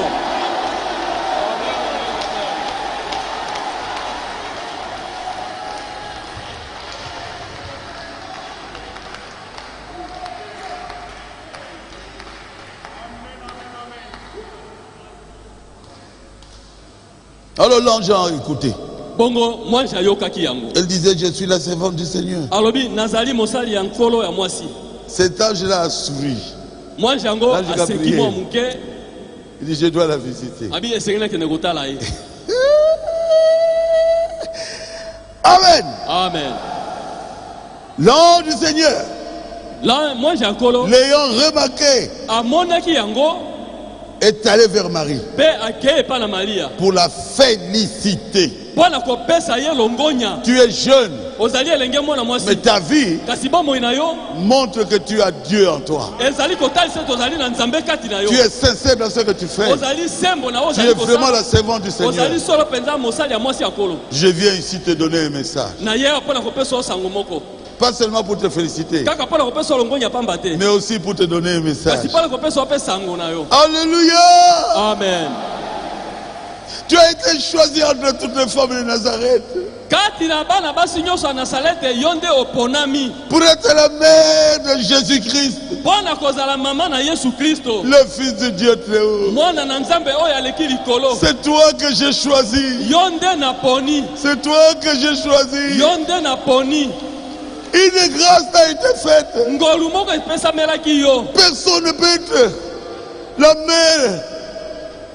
Alors l'ange a écouté. Bongo mwanji ayokaki yango. Elle disait, je suis la servante du Seigneur. Alobi nazali mosali ya nkolo ya mwasi. Cet ange-là a souri. Mwanji yango L'ange aseki Gabriel. mwa muke. Il dit, je dois la visiter. Abi esengena kene kotala ye. Amen. Amen. L'ange du Seigneur, La mwanji ya nkolo l'ayant remarqué, amonaki yango est allé vers Marie pe akei epa na Maria. pour la féliciter. Mpo na kopesa ye longonya. Tu es jeune, Ozali elenge mwana mais mwasi. ta vie Kasi bomoi na yo montre que tu as Dieu en toi. ezali kotalisa ete ozali na nzambe kati na yo. Tu es sincère dans ce que tu fais. Ozali sembo na yo Tu es ozali vraiment kosala. la servante du Seigneur. Ozali solo mpenza mosali ya mwasi ya kolo. Je viens ici te donner un message. Na ye mpo na kopesa yo sango moko. Pas seulement pour te féliciter, Kaka mpo na kopesa yo longonya pamba te. mais aussi pour te donner un Kasi message. mpo na kopesa yo mpe sango na yo. Alléluia! Amen. Tu as été choisi entre toutes les femmes de Nazareth Kati na bana basi nyonso ya Nazarete yo nde oponami. pour être la mère de Jésus-Christ, Mpo na kozala mama na Yesu Kristo. le Fils de Dieu très haut. Mwana na nzambe oyo aleki likolo. C'est toi que j'ai choisi. Yo nde na poni. C'est toi que j'ai choisi. Yo nde na poni. Une grâce t'a été faite. Ngolu moko epesamelaki yo. Personne ne peut être la mère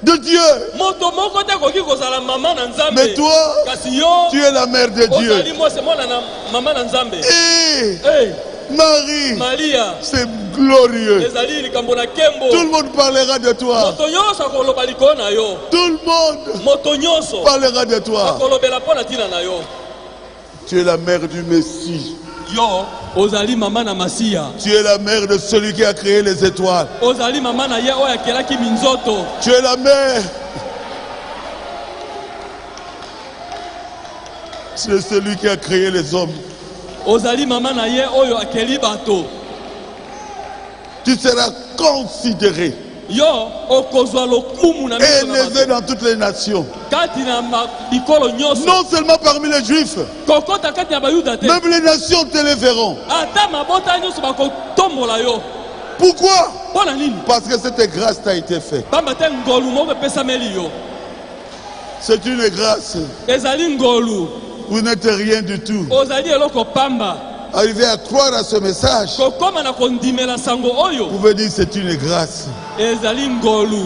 de Dieu. Moto moko te koki kozala mama na nzambe. Mais toi, Kasi yo tu es la mère de Dieu. ozali mwasi mwana na mama na nzambe. Et Hey, Marie, Maria c'est glorieux. ezali likambo na kembo. Tout le monde parlera de toi. Moto nyonso akoloba likolo na yo. Tout le monde Moto nyonso parlera de toi. akolobela mpo na ntina na yo. Tu es la mère du Messie. Yo, ozali mama na Masia. Tu es la mère de celui qui a créé les étoiles. Ozali mama na ye oya kelaki minzoto. Tu es la mère. Tu es celui qui a créé les hommes. Ozali mama na ye oyo akeli bato. Tu seras considéré. Yo, okozwa lokumu na miso na Élevé bato. dans toutes les nations. Kati na bikolo nyoso. Non seulement parmi les juifs, Kokota kati na bayuda te. même les nations te les verront. Ata mabota nyoso bakotombola yo. Pourquoi? Pona nini? Parce que cette grâce t'a été faite. Pamba te ngolu moko epesameli yo. C'est une grâce. Ezali ngolu. Vous n'êtes rien du tout. Ozali eloko pamba. Arrivez à croire à ce message. Kokoma na kondimela sango oyo. Vous pouvez dire c'est une grâce. Ezali ngolu.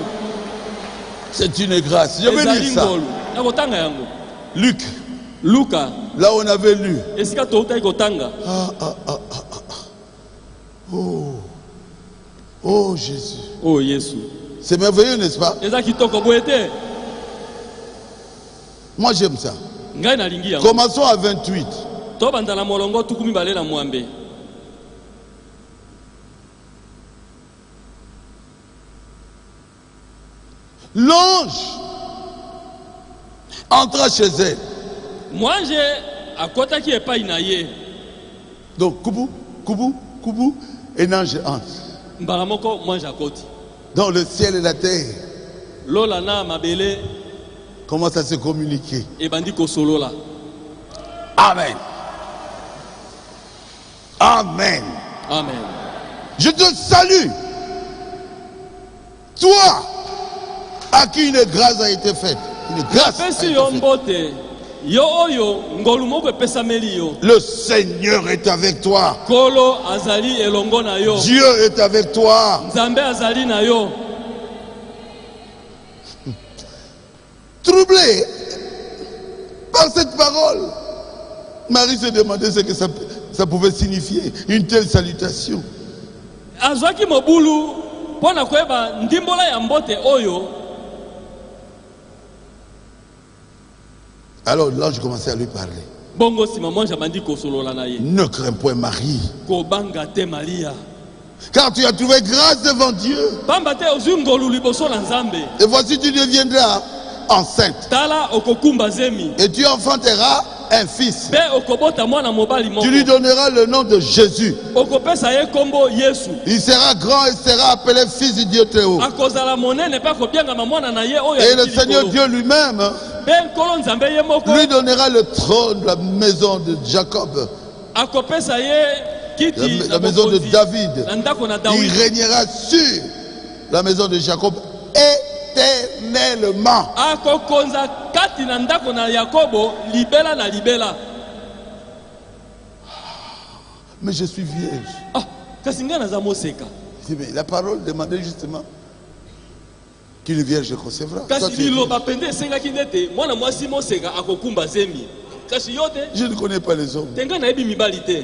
C'est une grâce. Je vais Ezali lire ça. ngolu. Na kotanga yango. Luc, Luka. là où on avait lu. Esika toutai kotanga. Oh Jésus. Oh Yesu. C'est merveilleux, n'est-ce pas? Eza kitoko boyete. Moi j'aime ça. Ngai na lingi yango. Commençons à 28. Tobanda na molongo tukumi bale na mwambe. L'ange entra chez elle. Mwanje akotaki epai na ye. Donc, Koubou, un ange entre. Mbala moko mwanje akoti. Dans le ciel et la terre Lola na mabele commencent à se communiquer. ebandi kosolola. Amen. Amen. Amen. Je te salue. Toi, à qui une grâce a été faite. Une grâce a Pesi été yo faite. mbote. Yo oyo ngolu moko epesameli yo. Le Seigneur est avec toi. Kolo azali elongo na yo. Dieu est avec toi. Nzambe azali na yo. Troublé par cette parole, Marie se demandait ce que ça pouvait signifier, une telle salutation. Azwaki mobulu pona koyeba ndimbola ya mbote oyo. Alors l'ange commençait à lui parler. Bongo sima mwanje bandi kosolola na ye. Ne crains point Marie, Kobanga te Maria. car tu as trouvé grâce devant Dieu. Pamba te ozwi ngolu liboso na Nzambe. Et voici tu deviendras enceinte. Tala okokumba zemi. Et tu enfanteras un fils. Pe okobota mwana mobali moko. Tu lui donneras le nom de Jésus. Okopesa ye kombo Yesu. Il sera grand et sera appelé fils du Dieu très haut. Akozala monene pe akobiangama mwana na ye oyo. Et le Seigneur Dieu lui-même Ben kolo Nzambe ye moko. lui donnera le trône de la maison de Jacob, Akopesa ye kiti la maison de David. na ndako na Il David. régnera sur la maison de Jacob éternellement. Akokonza kati na ndako na Yakobo libela na libela. Mais je suis vierge. Ah, kasi nga naza moseka. Mais la parole demandait justement qu'une vierge concevra. Toi, Kasi tu es liloba pende esengaki ndete mwana mwasi moseka akokumba zemi. Kasi yo te vierge. Je ne connais pas les hommes. tenga nayebi mibali te.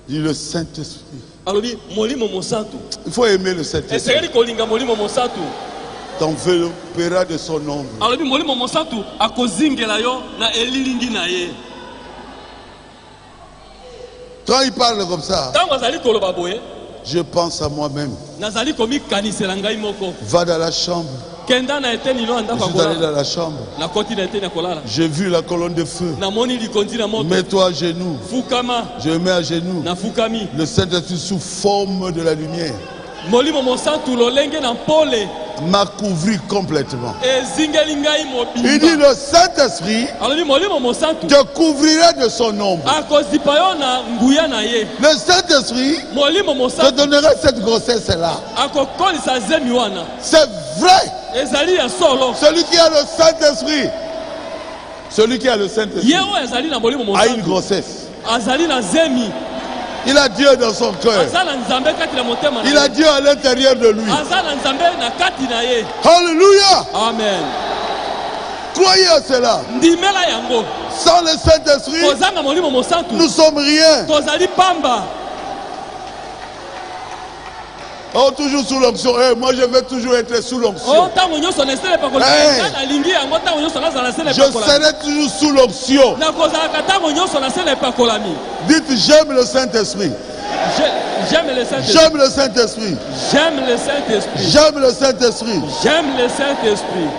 Dis le Saint-Esprit. Alobi molimo mosantu. Il faut aimer le Saint-Esprit. Esengeli kolinga molimo mosantu. T'envelopperas de son ombre. Alobi molimo mosantu akozingela yo na elilingi na ye. Quand il parle comme ça, Tango azali koloba boye, je pense à moi-même. nazali komikanisela ngai moko. Va dans la chambre. Kenda na eteni no Je andaka suis allé kolala. dans la chambre. Na koti na eteni ya kolala. J'ai vu la colonne de feu. Namoni likondi na moto. Mets-toi à genoux. Fukama Je me mets à genoux. na fukami. Le Saint-Esprit sous forme de la lumière Molimo mosantu lolenge na pole. m'a couvert complètement. Ezingeli ngai Il dit mobimba. le Saint-Esprit Alobi molimo mosantu te couvrira de son ombre. akozipa yo na nguya na ye. Le Saint-Esprit Molimo te mosantu donnera cette grossesse-là. akokolisa zemi wana. C'est vrai. Ezali ya solo. Celui qui a le Saint-Esprit, celui qui a le Ye Saint-Esprit oyo ezali na molimo a une mosantu grossesse. azali na zemi. Il a Dieu dans son cœur. Aza na Nzambe kati na motema na Il a ye. Dieu à l'intérieur de lui. Aza na Nzambe na kati na ye. Alléluia. Amen. Croyez à cela. Ndimela yango. Sans le Saint-Esprit, Kozanga molimo mosantu. nous sommes rien. Tozali pamba. Oh, toujours sous l'onction. Eh, moi, je veux toujours être sous l'onction. Oh, tango nyonso na sele pakolami. Na lingi yango tango nyonso na zala sele Je pakolami. serai toujours sous l'onction. Na kozala tango nyonso na sele pakolami. Dites, j'aime le Saint-Esprit. J'aime le Saint-Esprit. J'aime le Saint-Esprit. J'aime le Saint-Esprit. J'aime le Saint-Esprit. J'aime le Saint-Esprit.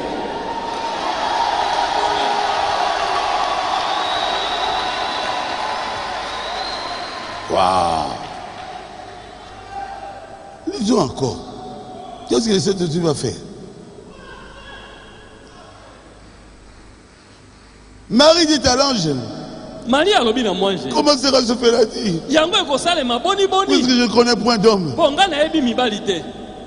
Waouh. Lisons encore. Qu'est-ce que le Saint-Esprit va faire? Marie dit à l'ange, Marie alobi na mwanje. comment sera ce fait-là-t-il? Yango ekosalema boni boni. Puisque je ne connais point d'homme. Bon nga na yebi mibali te.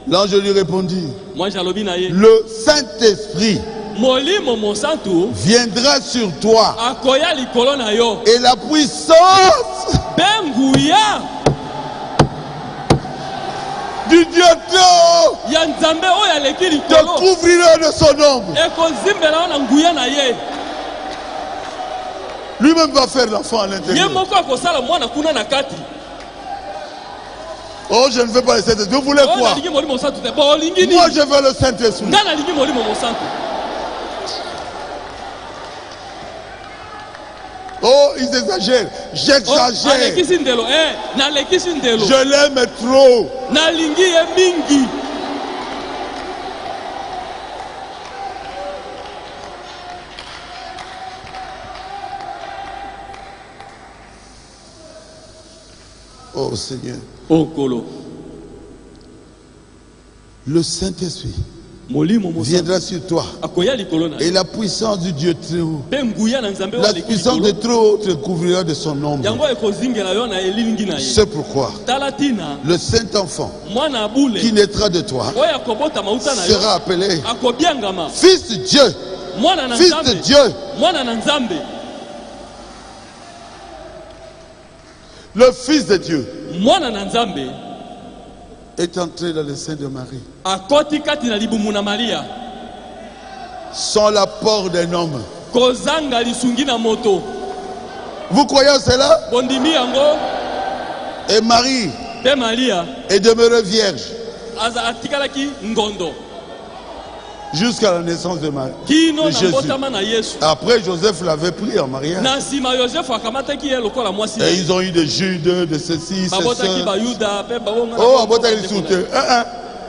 L'ange lui répondit, Mwanje alobi na ye. le Saint-Esprit Molimo mosantu viendra sur toi akoya likolo na yo. et la puissance Benguya du Dieu Théo ya nzambe oyo aleki te likolo couvrira de son ombre. ekozimbela yo na nguya na ye. Lui-même va faire l'enfant à Ye l'intérieur. moko akosala mwana kuna na kati. Oh, je ne veux pas le Saint-Esprit. Vous voulez Oyo quoi? nalingi molimo mosantu te. Bo olingi nini? Moi, je veux le Saint-Esprit. Nga nalingi molimo mosantu. Oh, ils exagèrent. Oh, J'exagère. alekisi ndelo. Nalekisi ndelo. Je l'aime trop. Nalingi ye mingi. Oh Seigneur. Okolo. Le Saint-Esprit Molimo mosantu viendra sur toi. akoya likolo na Et ye. la puissance du Dieu très haut. Pe nguya na nzambe oyo La aleki puissance de likolo. très haut te couvrira de son ombre. Yango ekozingela yo na elilingi na ye. C'est pourquoi Tala tina le Saint-Enfant mwana abule qui naîtra de toi oyo akobota mauta na yo sera appelé akobiangama Fils de Dieu. mwana na Fils de nzambe. Dieu. Mwana na nzambe. Le Fils de Dieu Mwana na nzambe est entré dans le sein de Marie akoti kati na libumu na Maria sans l'apport d'un homme. kozanga lisungi na moto. Vous croyez en cela? Bondimi yango. Et Marie Pe Maria est demeurée vierge atikalaki ngondo jusqu'à la naissance de kino na Jésus. mbotama na Yesu. Après, Joseph l'avait pris en mariage. Na nsima Yosefu akamataki ye lokola mwasi. Et ils ont eu des Judes, de ceci, babotaki ceci. bayuda pe babonga. Oh, abotaki soute.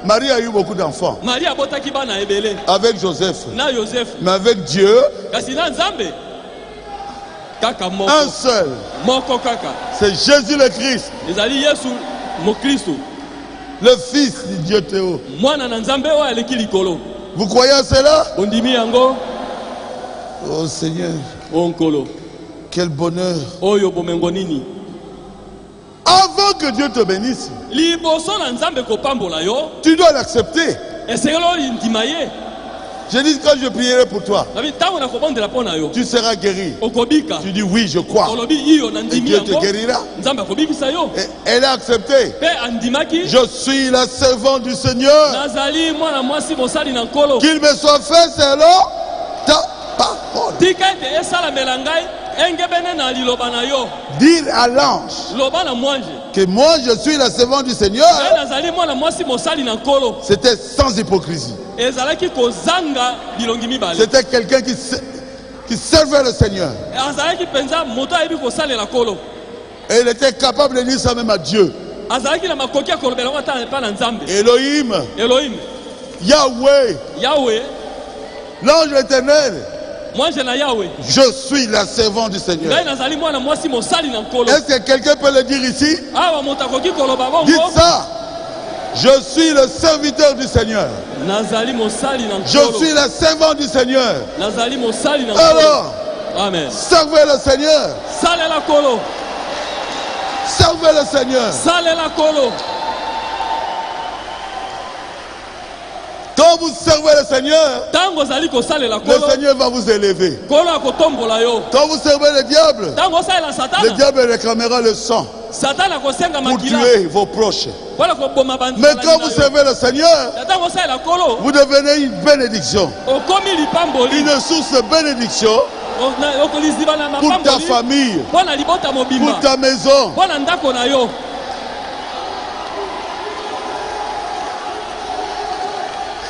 Marie a eu beaucoup d'enfants. Maria abotaki bana ebele Avec Joseph. na Yosefu. Mais avec Dieu, Kasi na nzambe kaka moko. un seul. Moko kaka. C'est Jésus le Christ, Ezali Yesu mokristo. le Fils du Dieu Théo. Mwana na nzambe oyo aleki likolo. Vous croyez en cela? Bondimi yango. Oh Seigneur, Onkolo. quel bonheur. Oyo bomengo nini. Avant que Dieu te bénisse, Liboso na nzambe kopambola yo. tu dois l'accepter. Esengelo ndima ye. Je dis quand je prierai pour toi, Nabi tango na kobondela pona yo. tu seras guéri. Okobika. Tu dis oui, je crois. Olobi iyo na Et ndimi Dieu te yango. guérira. Nzambe akobikisa yo. Et elle a accepté. Pe andimaki. Je suis la servante du Seigneur. Nazali mwana mwasi mosali na nkolo. Qu'il me soit fait selon ta parole. Tika ete esalamela ngai engebene na liloba na yo. Dire à l'ange Loba na mwanje. que moi je suis la servante du Seigneur, Pe nazali mwana mwasi mosali na nkolo. c'était sans hypocrisie. Ezalaki kozanga bilongi mibale. C'était quelqu'un qui servait le Seigneur. Azalaki penza moto ayebi kosalela nkolo. Et il était capable de dire ça même à Dieu. Azalaki na makoki ya kolobela ngo ata pa na nzambe. Elohim, Elohim, Yahweh, Yahweh, l'ange éternel, mwanje na Yahweh. je suis la servante du Seigneur. Ngai nazali mwana mwasi mosali na nkolo. Est-ce que quelqu'un peut le dire ici? Awa moto akoki koloba bongo. Dites ça. Je suis le serviteur du Seigneur. Nazali mosali na Je nkolo. suis la servante du Seigneur. Nazali mosali na nkolo. Alors, Amen. servez le Seigneur. Salela kolo. Servez le Seigneur. Salela kolo. Quand vous servez le Seigneur, Tango zali kosalela le kolo. Seigneur va vous élever. Kolo akotombola yo. Quand vous servez le diable, Tango salela le satana. diable réclamera le sang Satana akosenga pour makila. tuer vos proches. Wala koboma bantu. Mais quand vous servez le Seigneur, Tango salela kolo. vous devenez une bénédiction. Okomi lipamboli. Une source de bénédiction Okoliziba na pour ta mapamboli. famille, Mpona libota mobimba. pour ta maison. Mpona ndako na yo.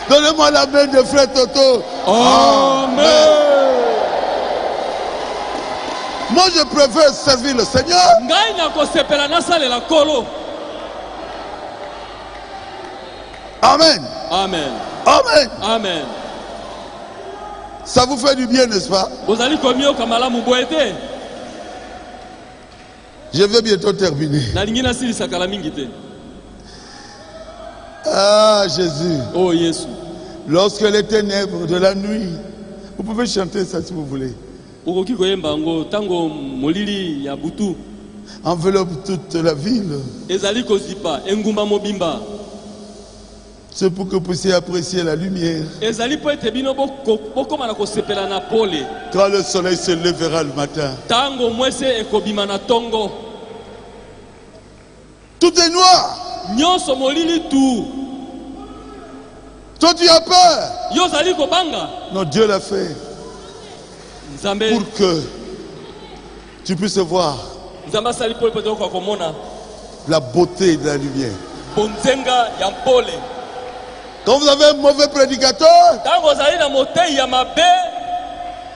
Donnez-moi la main de frère Toto. Amen. Moi, je préfère servir le Seigneur. Ngai na kosepela nasalela kolo. Amen. Amen. Amen. Amen. Ça vous fait du bien, n'est-ce pas? Bozali komioka malamu boete. Je vais bientôt terminer. Nalingi nasilisa kala mingi te. Ah, Jésus. Oh Yesu. Lorsque les ténèbres de la nuit, vous pouvez chanter ça si vous voulez, Okoki koyemba ngo tango molili ya butu. enveloppe toute la ville. Ezali kozipa engumba mobimba. C'est pour que vous puissiez apprécier la lumière. Ezali po ete bino bokoma na kosepela na pole. Quand le soleil se lèvera le matin. Tango mwese ekobima na tongo. Tout est noir. Nyonso molili tu. Toi, tu as peur. Yo zali kobanga. Non, Dieu l'a fait Nzambe. pour que tu puisses voir Nzamba sali pole poto kwa komona. la beauté de la lumière. Bonzenga ya pole. Quand vous avez un mauvais prédicateur, Tango zali na motei ya mabe.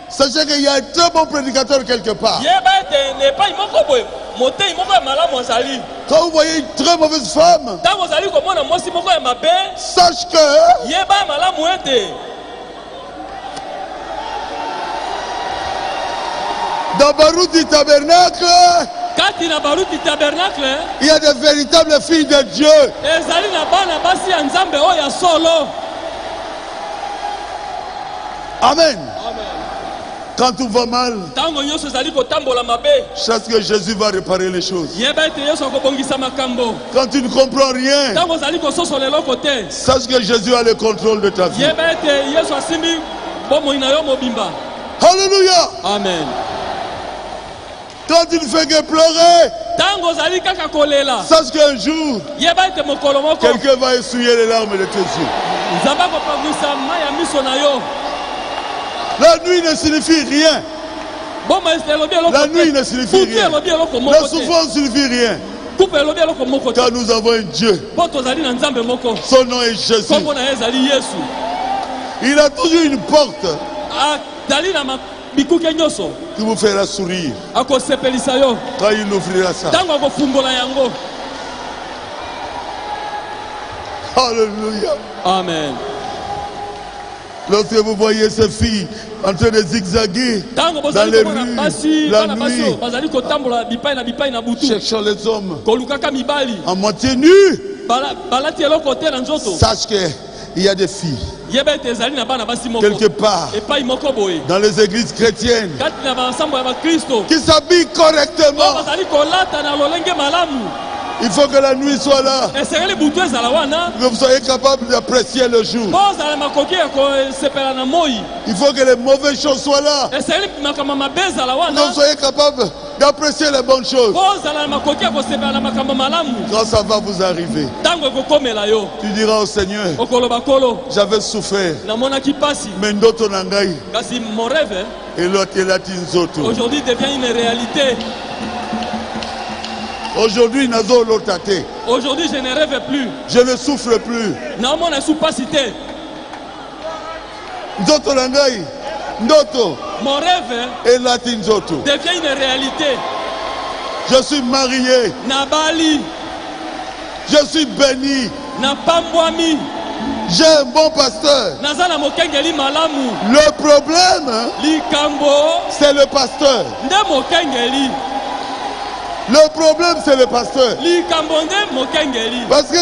sachez qu'il y a un très bon prédicateur quelque part. Yeba ete ne pa imoko boye. Motei moko ya malamu zali. Quand vous voyez une très mauvaise femme, Tango zali komona mwasi moko ya mabe. sache que Yeba malamu ete. dans Baruti Tabernacle, Kati na baruti tabernacle. il y a de véritables filles de Dieu. Ezali na bana basi ya nzambe oyo ya solo. Amen. Amen. Quand tout va mal, Tango nyonso ezali kotambola mabe. sache que Jésus va réparer les choses. Yeba ete Yesu akobongisa makambo. Quand tu ne comprends rien, Tango ozali kososola eloko te. sache que Jésus a le contrôle de ta vie. Yeba ete Yesu asimbi bomoi na yo mobimba. Alléluia. Amen. Quand tu ne fais que pleurer, Tango ozali kaka kolela. sache qu'un jour, Yeba ete mokolo moko quelqu'un va essuyer les larmes de tes yeux. nzambe akopangwisa mai ya miso na yo. La nuit ne signifie rien. Boma elobi eloko La te. nuit ne signifie Butu rien. elobi eloko La moko te. souffrance ne signifie rien. Kupe elobi eloko moko te. Car nous avons un Dieu. Po tozali na nzambe moko. Son nom est Jésus. Kombo na ye ezali Yesu. Il a toujours une porte Azali na bikuke nyonso. qui vous fera sourire Akosepelisa yo. quand il ouvrira ça. Tango akofungola yango. Alléluia. Amen. Lorsque vous voyez ces filles en train de zigzaguer Tango dans bozali les komona rues, basi la bana basi nuit, bazali kotambola bipai na butu. cherchant les hommes Kolukaka mibali. en moitié nus, Balati eloko te na nzoto. sache qu'il y a des filles Yeba ete ezali na bana basi moko. quelque part Epai moko boye. dans les églises chrétiennes Kati na basambo ya bakristo. qui s'habillent correctement. Bazali kolata na lolenge malamu. Il faut que la nuit soit là, Esengeli butu ezala wana. que vous soyez capable d'apprécier le jour. Bozala makoki ya kosepela na moi. Il faut que les mauvaises choses soient là, Esengeli makambo mabe ezala que wana. vous soyez capable d'apprécier les bonnes choses. Bozala na makoki ya kosepela na makambo malamu. Quand ça va vous arriver, Tango ekokomela yo. tu diras au Seigneur, Okoloba kolo. j'avais souffert, Namonaki pasi. mais ndoto nangai Kasi mon rêve et l'autre est là tinzoto. aujourd'hui devient une réalité. Aujourd'hui, nazo lotate. Aujourd'hui je ne rêve plus. Je ne souffre plus. Naomona su pasi te. Ndoto nangai, ndoto Mon rêve est là tinzoto. devient une réalité. Je suis marié, Na bali, je suis béni. na pambwami, J'ai un bon pasteur. naza na mokengeli malamu. Le problème, Likambo c'est le pasteur. nde mokengeli. Le problème, c'est le pasteur. Likambo nde mokengeli. Parce que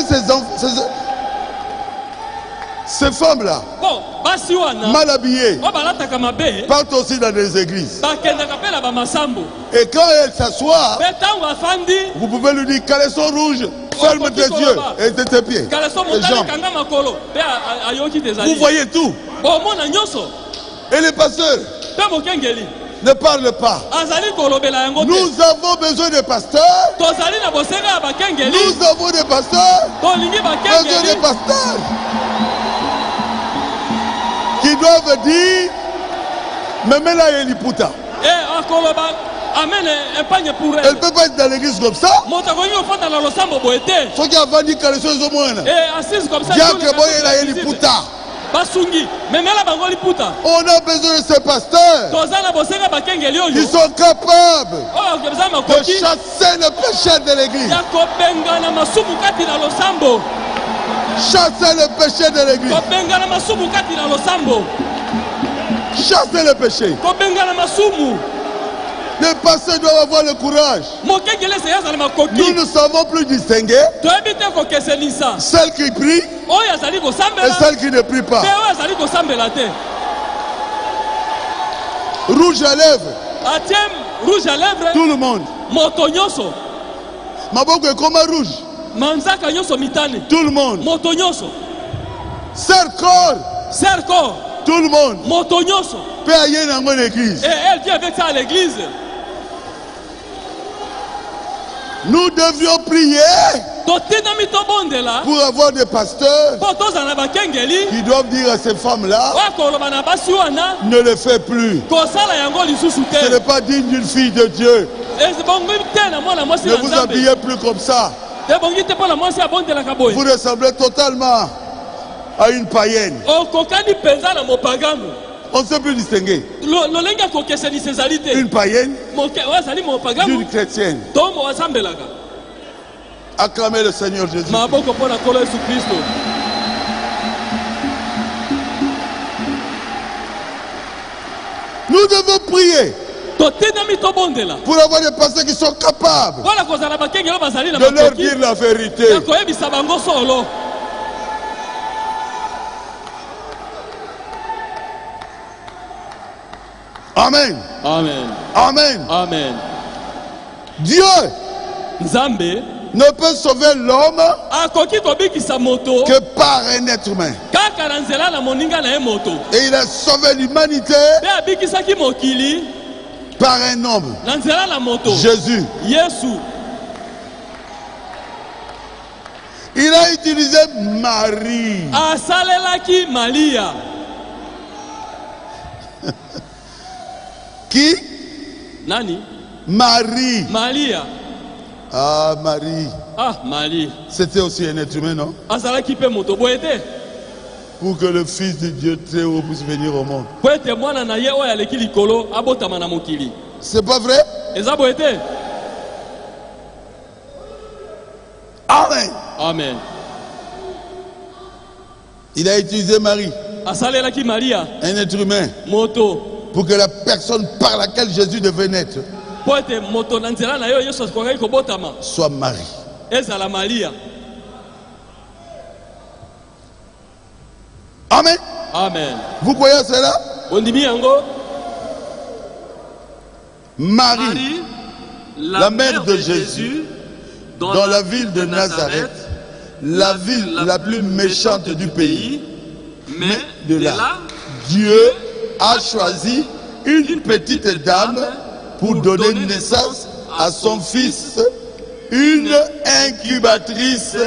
ces femmes-là, Bon, basi wana mal habillées, o balataka mabe partent aussi dans les églises. bakendaka mpe na bamasambo. Et quand elles s'assoient, Mpe ntango afandi vous pouvez lui dire caleçon rouge, ferme tes yeux et tes pieds, kaleso tes motali jambes. ekanga makolo mpe ayoki te Vous ezali. voyez tout. Bomona nyonso Et les pasteurs mpe mokengeli ne parlent pas. azali kolobela yango te. Nous avons besoin de pasteurs. Tozali na bosenga ya bakengeli. Nous avons des pasteurs. Tolingi Besoin bakengeli des pasteurs qui doivent dire Memela Yeliputa. akoloba amen epagne pour Elle elle. ne peut pas être dans l'église comme ça. Moto akoki kofanda na losambo boye te. Ceux qui ont vendu Kaleso Zomouana. Assise comme ça. Diacre Boye la Yeliputa. basungi memela bango liputa. On a besoin de ces pasteurs Toza na bosenga bakengeli qui oyo sont capables oyo kebeza de makoki chasser le péché de l'église. ya kobengana masumu kati na losambo. Chasser le péché de l'église. Kobengana masumu kati na losambo. Chasser le péché. Kobengana masumu. Les pasteurs doivent avoir le courage. Mokengeli ese yazala Nous makoki. ne savons plus distinguer Toyebi te kokesenisa celles qui prient oyo azali et kosambela celles qui ne prient pas. te oyo azali kosambela te. Rouge à lèvres, Atie rouge à lèvres tout le monde. moto nyonso. Maboko est comme rouge, Manzaka nyonso mitane tout le monde. moto nyonso. Serre corps, Cerco tout le monde. moto nyonso. Peut aller dans mon église. Et elle vient avec ça à l'église. Nous devions prier Totinami tobondela pour avoir des pasteurs po tozala na bakengeli qui doivent dire à ces femmes-là, wakoloba na basi wana ne le fais plus. kosala yango lisusu Ce te. n'est pas digne d'une fille de Dieu. Bongi te na mwana mwasi Ne na vous Nzambe. habillez plus comme ça. Te bongi te mpo na mwasi abondelaka boye. Vous ressemblez totalement à une païenne. Okokani mpenza na mopagano. On ne sait plus distinguer lolenge akokesenisa ezali te. une païenne Oyo azali mopagano d'une chrétienne. to mo asambelaka. Acclamez le Seigneur Jésus. Maboko mpo na nkolo Yesu Kristo. Nous devons prier Totinami tobondela pour avoir des pasteurs qui sont capables mpona kozala bakengeli oyo bazali na de leur makoki dire la vérité. ya koyebisa bango solo. Amen. Amen. Amen. Amen. Dieu Nzambe ne peut sauver l'homme akoki kobikisa moto que par un être humain. kaka na nzela na moninga na ye moto. Et il a sauvé l'humanité Mpe abikisaki mokili par un homme, na nzela na moto Jésus. Yesu. Il a utilisé Marie. Asalelaki Maria. Qui? Nani? Marie. Maria. Ah, Marie. Ah, Marie. C'était aussi un être humain, non? Azalaki mpe moto boye te Pour que le Fils de Dieu très haut puisse venir au monde. po ete mwana na ye oyo aleki likolo abotama na mokili. C'est pas vrai? Eza boye te. Amen. Amen. Il a utilisé Marie, Asalelaki Maria un être humain, moto pour que la personne par laquelle Jésus devait naître po ete moto na nzela na yo Yesu akokaki kobotama soit Marie. ezala Maria. Amen. Amen. Vous croyez cela? Ondimi yango Marie, la mère de Jésus, dans la ville de Nazareth, la ville la plus méchante du pays, mais de là, Dieu a choisi une petite dame pour donner naissance à son fils, une incubatrice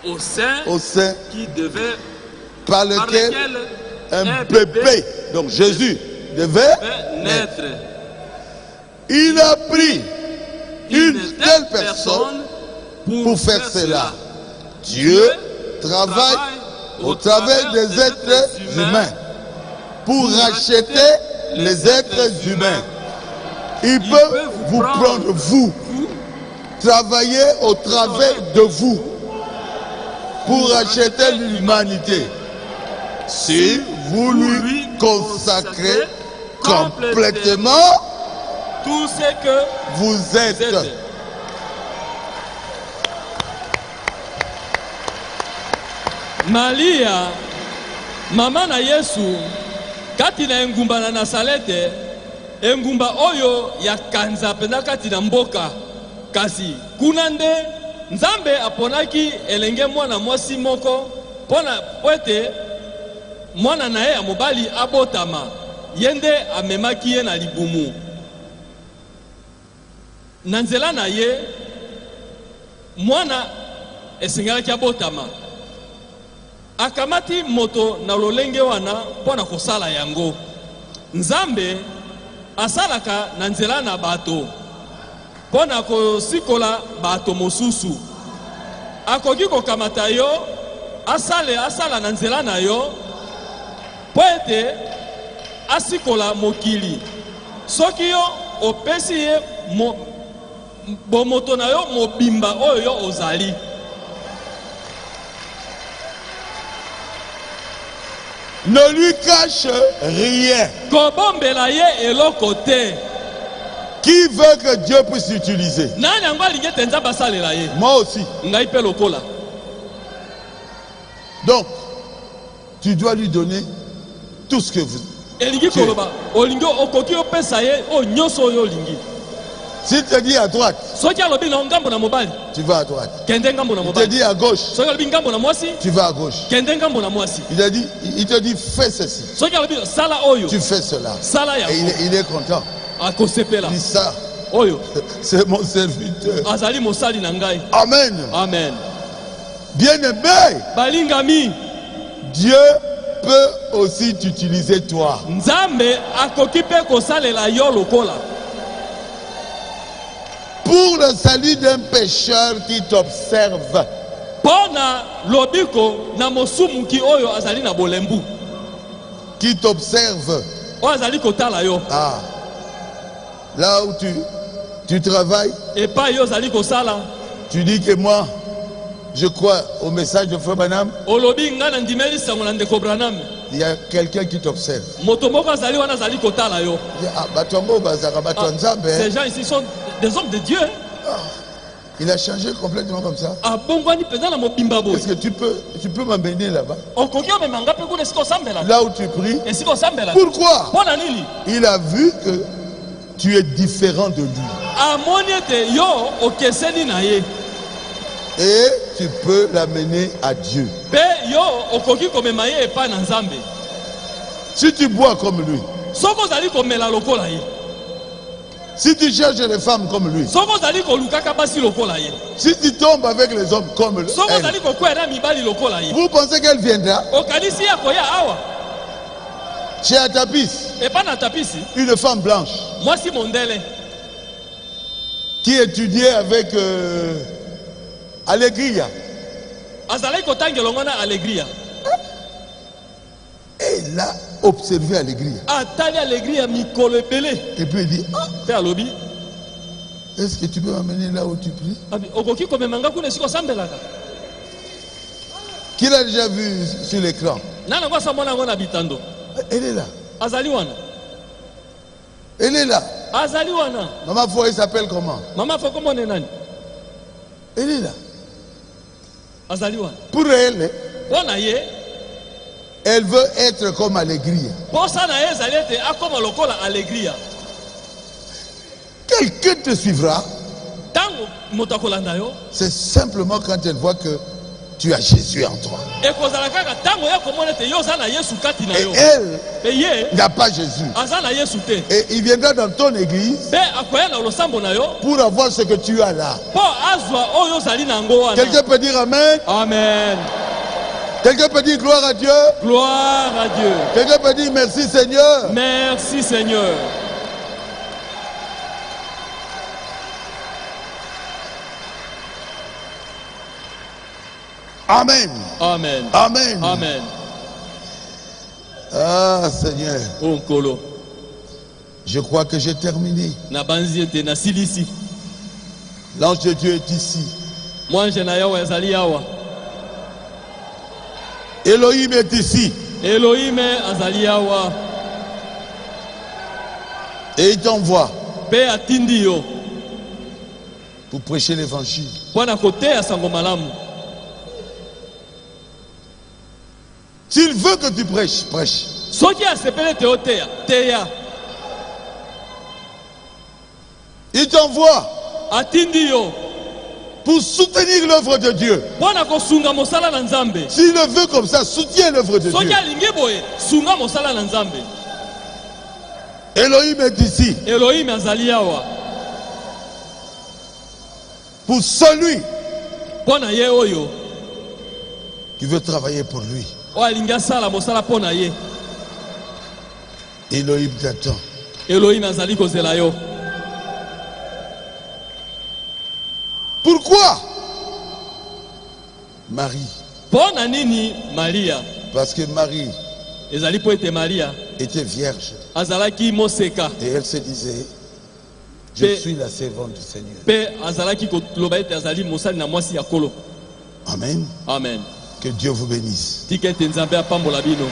au sein au sein qui devait par lequel un bébé, donc Jésus, devait naître. Il a pris une telle personne pour faire cela. Dieu travaille au travers des êtres humains pour racheter les êtres humains. Il peut vous prendre, vous, travailler au travers de vous pour racheter l'humanité. Si vous lui consacrez complètement, tout ce que vous êtes. Maria, mama na Yesu, kati na engumba na Nasalete, engumba oyo ya kanza penda kati na mboka. Kasi kuna nde Nzambe aponaki elenge mwana mwasi moko pona poete mwana na ye ya mobali abotama yende amemaki ye na libumu. Na nzela na ye mwana esengelaki abotama. Akamati moto na lolenge wana pona kosala yango. Nzambe asalaka na nzela na bato pona kosikola bato mosusu. Akoki kokamata yo asala na nzela na yo po ete asikola mokili soki yo opesi ye bomoto na yo mobimba oyo yo ozali. Ne lui cache rien. Kobombela ye eloko te. Qui veut que Dieu puisse l'utiliser? Nani yango alingi ete Nzambe asalela ye? Moi aussi. Ngai pe lokola. Donc, tu dois lui donner tout ce que vous... Elingi koloba, olingi okoki opesa ye o nyonso oyo olingi. S'il te dit à droite, soki alobi na ngambo na mobali, tu vas à droite. Kende ngambo na Il te mobali. dit à gauche, Soki alobi ngambo na mwasi, tu vas à gauche. Kende ngambo na mwasi. Il te dit fais ceci. Soki alobi sala oyo, Tu fais cela. sala ya. Et il est content. Akosepela. Il dit ça. Oyo. C'est mon serviteur. Azali mosali na ngai. Amen. Amen. Bien-aimé, Balingami, Dieu peut aussi t'utiliser toi. Nzambe akoki pe kosalela yo lokola. Pour le salut d'un pécheur qui t'observe. Pona lobiko na mosumuki oyo azali na bolembu. Qui t'observe. O azali kotala yo. Ah. Là où tu travailles. Et pas yo azali kosala. Tu dis que moi, je crois au message de Frère Branham. Olobi ngana ndimeli sango na ndeko Branham. Il y a quelqu'un qui t'observe. Motomoko azali wana azali kotala yo. Ces gens ici sont des hommes de Dieu. Il a changé complètement comme ça. Est-ce que tu peux m'emmener là-bas? Là où tu pries. Pourquoi? Il a vu que tu es différent de lui. Et tu peux l'amener à Dieu. Si tu bois comme lui. Si tu cherches les femmes comme lui. Si tu tombes avec les hommes comme elle. Vous pensez qu'elle viendra? Chez Atapis. Une femme blanche. Qui étudiait avec Allegria. Elle a observé Allegria. Et puis il dit, est-ce que tu peux m'amener là où tu pries? Qui l'a déjà vu sur l'écran? Elle est là. Elle est là. Maman Foy s'appelle comment? Elle est là. Pour elle, elle veut être comme Allegria. Quelqu'un te suivra. C'est simplement quand elle voit que tu as Jésus en toi. Et elle n'a pas Jésus. Et il viendra dans ton église pour avoir ce que tu as là. Quelqu'un peut dire Amen. Amen. Quelqu'un peut dire gloire à Dieu. Gloire à Dieu. Quelqu'un peut dire merci Seigneur. Merci Seigneur. Amen. Amen. Amen. Amen. Ah Seigneur. Onkolo. Je crois que j'ai terminé. L'ange de Dieu est ici. Elohim est ici. Elohim azaliawa. Et il t'envoie Pe atindi yo pour prêcher l'évangile. Pona kotea sango malamu. S'il veut que tu prêches, prêche. Soki asepele te otea, teya. Il t'envoie atindi yo pour soutenir l'œuvre de Dieu. S'il le veut comme ça, soutiens l'œuvre de Dieu. Elohim est ici. Elohim azaliawa. Pour celui qui veut travailler pour lui. Elohim t'attend. Elohim azali kozela yo. Pourquoi? Marie Pona nini Maria? Parce que Marie Ezali po ete Maria était vierge. azalaki moseka. Et elle se disait, je suis la servante du Seigneur. Pe azalaki koloba ete azali mosali na mwasi ya kolo. Amen. Amen. Que Dieu vous bénisse. Tika ete Nzambe apambola bino.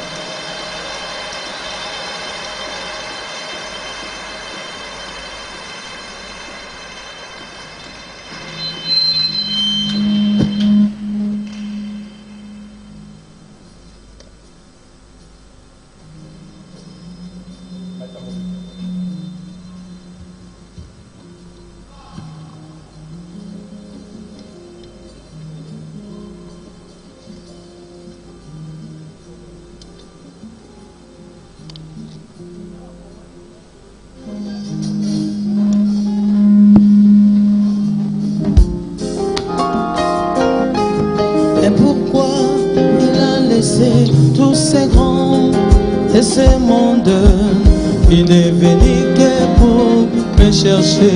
Tous ces grands et ce monde, il n'est venu que pour me chercher.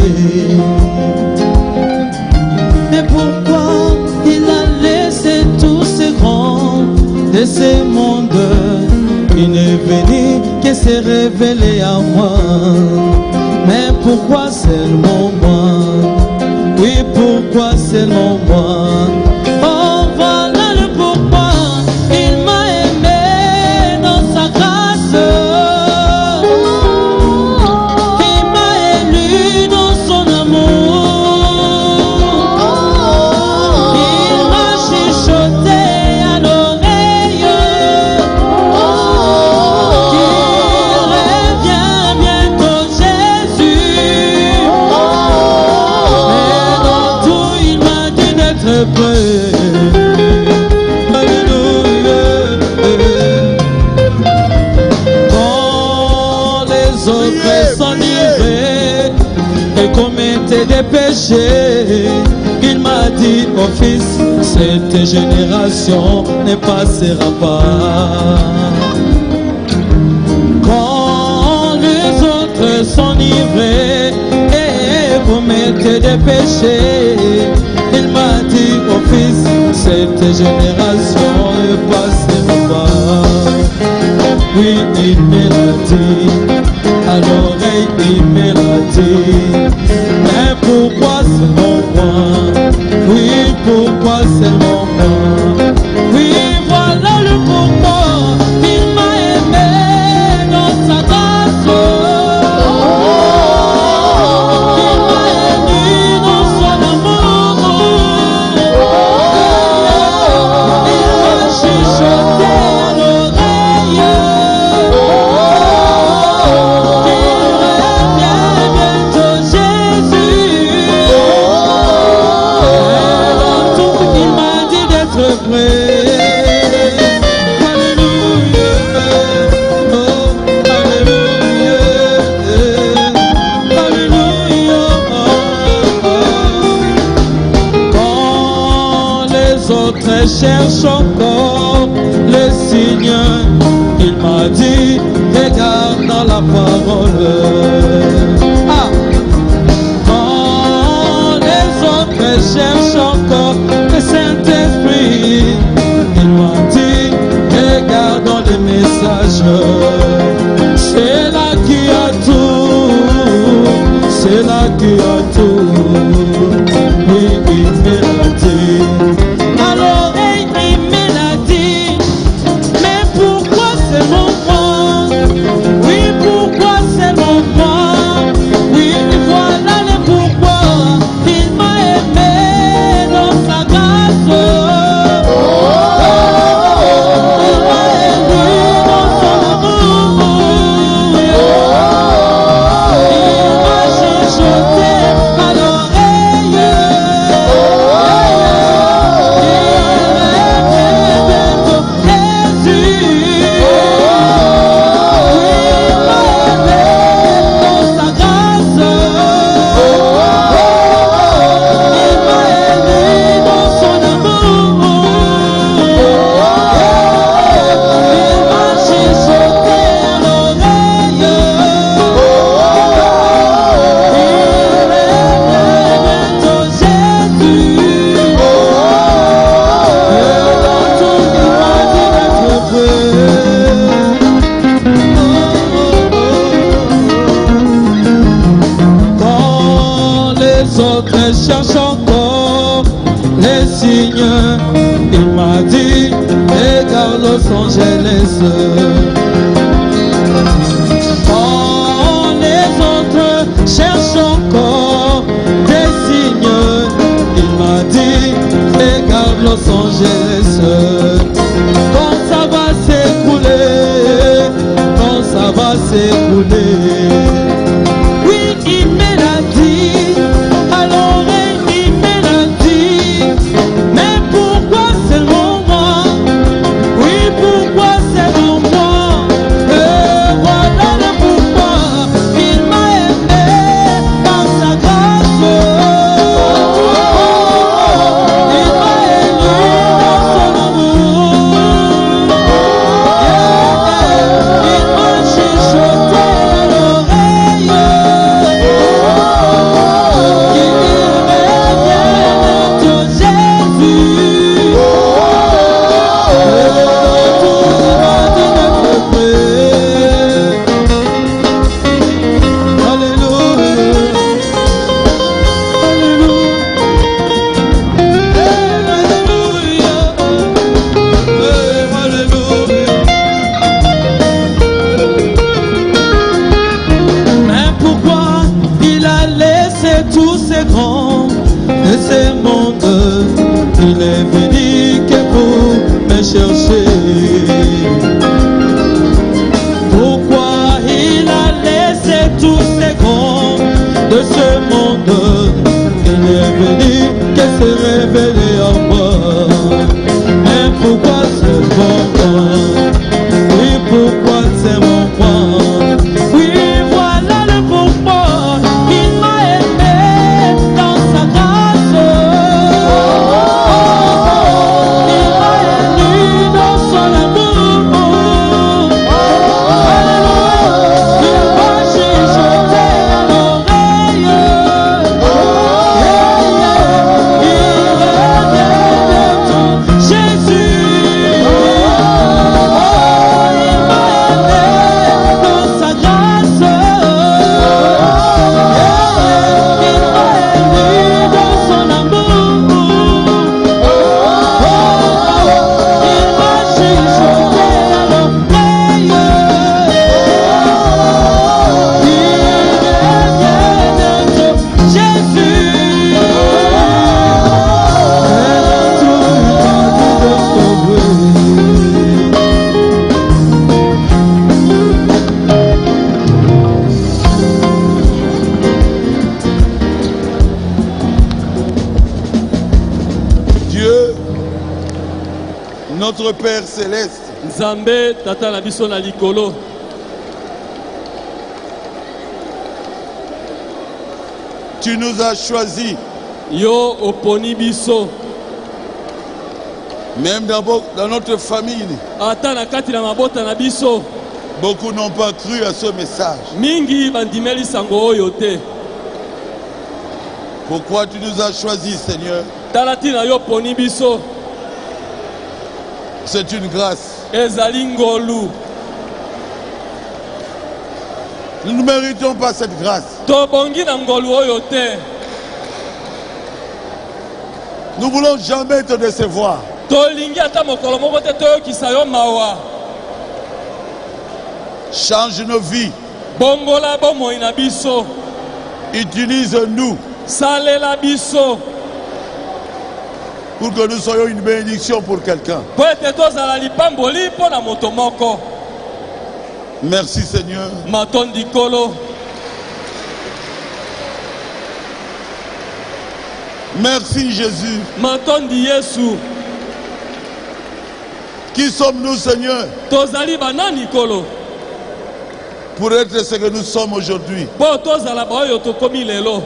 Et pourquoi il a laissé tous ces grands de ce monde? Il n'est venu que se révéler à moi. Mais pourquoi seulement moi? Oui, pourquoi seulement moi? Oh, voilà le pourquoi. Il m'a aimé dans sa grâce. Il m'a élu dans son amour. Il m'a chuchoté à l'oreille qu'il revient bientôt Jésus. Mais dans tout il m'a dit d'être prêt. Et commettait des péchés, il m'a dit, oh fils, cette génération ne passera pas. Quand les autres s'enivraient et commettaient des péchés, il m'a dit, oh fils, cette génération ne passera pas. Oui, il me l'a dit, à l'oreille il me l'a dit. Mais pourquoi seulement moi? Oui, pourquoi seulement moi? Oui, voilà le pourquoi. Il m'a aimé dans sa grâce. Il m'a élu dans son amour. Il m'a chuchoté à l'oreille qu'il revient bientôt Jésus. Et dans tout il m'a dit d'être prêt. Alléluia, oh, alléluia, alléluia. Quand les autres cherchent encore le Seigneur, il m'a dit, regarde dans la parole. Ah. Quand les autres cherchent encore le Saint-Esprit, il m'a dit, regarde dans les messages. C'est là qui a tout, c'est là qui a tout. Oui, il me l'a dit. À l'oreille, il me l'a dit. Mais pourquoi seulement moi? Oui, pourquoi seulement moi? Oui, voilà le pourquoi. Il m'a aimé dans sa grâce. Il m'a élu dans son amour. Il m'a chuchoté à l'oreille signes. Il m'a dit, regarde Los Angeles. Quand les autres cherchent encore des signes, il m'a dit, regarde Los Angeles. Quand ça va s'écouler, quand ça va s'écouler. Oui, il me l'a dit, alors il me l'a dit. Mais pourquoi seulement moi? Oui, pourquoi seulement moi? Voilà le pourquoi. Il m'a aimé dans sa grâce. Il m'a élu dans son amour. Il m'a chuchoté à l'oreille. Qu'il revienne bientôt Jésus. Tout ira de notre près. Alléluia. Alléluia. Alléluia. Mais pourquoi il a laissé tous ces grands de ce monde? Il est venu que pour me chercher. Pourquoi il a laissé tous ces grands de ce monde? Il est venu que se révéler en moi. Mais pourquoi seulement moi? Oui, pourquoi c'est mon moi? Oui, voilà le pourquoi. Il m'a aimé dans sa grâce. Il m'a élu dans son amour. Il m'a chuchoté à l'oreille. Il revient bientôt Jésus. Il m'a aimé dans sa grâce. Il m'a élu dans son amour. Il m'a chuchoté à l'oreille. Il revient bientôt Jésus. Dieu, notre Père céleste, Nzambe tata na biso na likolo. tu nous as choisis, Yo oponi biso. même dans notre famille. Ata na kati na mabota na biso. Beaucoup n'ont pas cru à ce message. Mingi bandimeli sango oyo te. Pourquoi tu nous as choisis, Seigneur? Talati na yo poni biso. C'est une grâce. Ezali ngolu. Nous ne méritons pas cette grâce. Tobongi na ngolu oyo te. Nous voulons jamais te décevoir. Tolingi ata mokolo moko te toyokisa yo mawa. Change nos vies. Bongola bomoi na biso. Utilise-nous Salela biso. pour que nous soyons une bénédiction pour quelqu'un. Po ete tozala lipamboli mpo na moto moko. Merci, Seigneur. Matondi kolo. Merci, Jésus. Matondi Yesu. Qui sommes-nous, Seigneur, Tozali banani kolo. pour être ce que nous sommes aujourd'hui? Po tozala ba oyo tokomi lelo.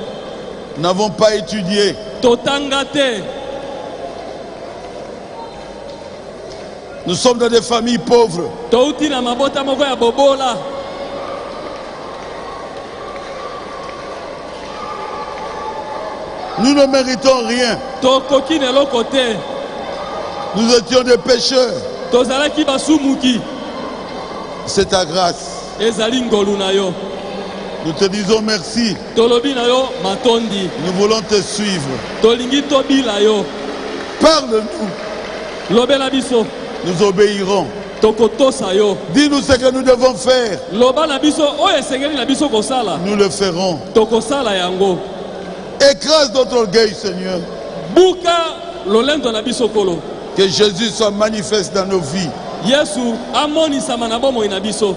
Nous n'avons pas étudié. Totanga te. Nous sommes dans des familles pauvres. Touti na mabota moko ya bobola. Nous ne méritons rien. Tokoki na eloko te. Nous étions des pécheurs. Tozalaki basumuki. C'est ta grâce. Ezali ngolu na yo. Nous te disons merci. Tolobi na yo matondi. Nous voulons te suivre. Tolingi tobila yo. Parle-nous. Lobela biso. Nous obéirons. Tokotosa yo. Dis-nous ce que nous devons faire. Loba na biso oyo esengeli na biso kosala. Nous le ferons. Tokosala yango. Écrase notre orgueil, Seigneur. Buka lolendo na biso kolo. Que Jésus soit manifeste dans nos vies. Yesu amonisama na bomoi na biso.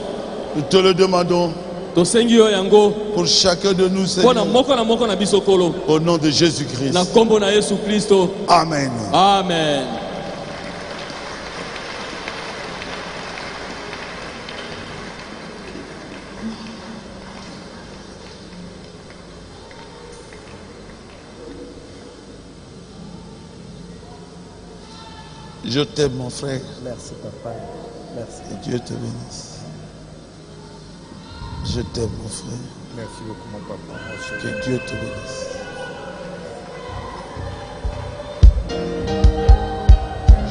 Nous te le demandons Tosengi yo yango. pour chacun de nous, Seigneur. Pona moko na biso kolo. Au nom de Jésus-Christ. Na kombo na Yesu Kristo. Amen. Amen. Je t'aime, mon frère. Merci, papa. Merci. Que Dieu te bénisse. Je t'aime, mon frère. Merci beaucoup, mon papa. Merci. Que Dieu te bénisse.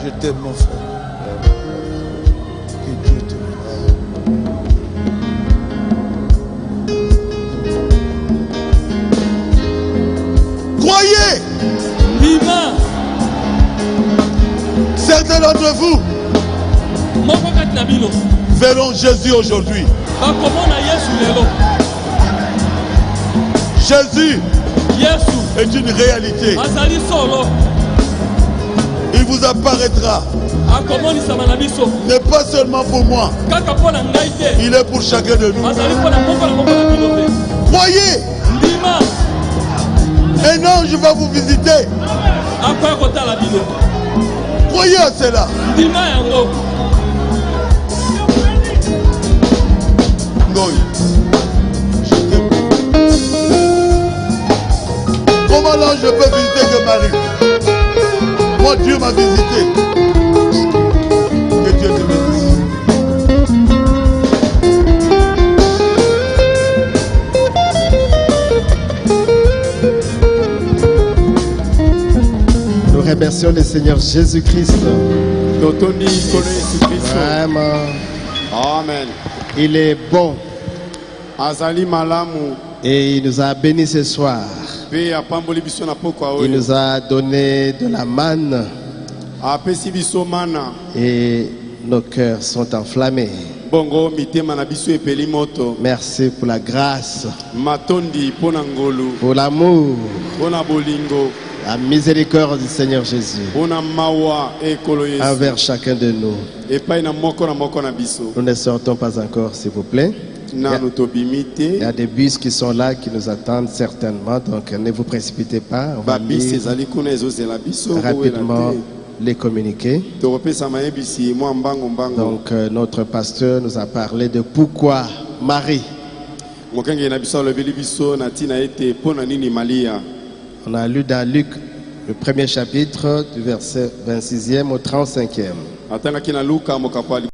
Je t'aime, mon frère. Que Dieu te bénisse. Croyez! Lima. Certains d'entre vous Moko kati na bino. verront Jésus aujourd'hui. Bakomona Yesu lelo. Jésus Yesu est une réalité. azali solo. Il vous apparaîtra. Akomonisama na biso. n'est pas seulement pour moi, Kaka pona ngai te. il est pour chacun de nous. Azali pona moko na bino pe. Croyez, Ndima un ange va vous visiter. akoya kotala bino. Croyez à cela. Ndima yango. Ngoï. Je t'aime. Comment l'ange ne peut visiter que Marie? Moi, Dieu m'a visité. Que Dieu te bénisse. Nous remercions le Seigneur Jésus-Christ. Vraiment, Amen. il est bon Azali malamu et il nous a bénis ce soir. pe apamboli biso na poko Il oyo. nous a donné de la manne Apesi biso mana. et nos cœurs sont enflammés. Bongo mitema na biso epeli moto. Merci pour la grâce, Matondi pona ngolu, pour l'amour, pona bolingo, la miséricorde du Seigneur Jésus pona mawa ekolo Yesu. envers chacun de nous. Epai na moko na biso. Nous ne sortons pas encore, s'il vous plaît. Nanu tobimi Il y te. a des bus qui sont là, qui nous attendent certainement, donc ne vous précipitez pas. On va Babisi lire ezali kuna ezozela biso rapidement kowela les communiqués. te. Tokopesa mayebisi mwa mbango. Donc notre pasteur nous a parlé de pourquoi Marie. Mokenge na biso alobeli biso na tina ete pona nini Malia. On a lu dans Luc le premier chapitre du verset 26e au 35e. Atangaki na Luka mokapo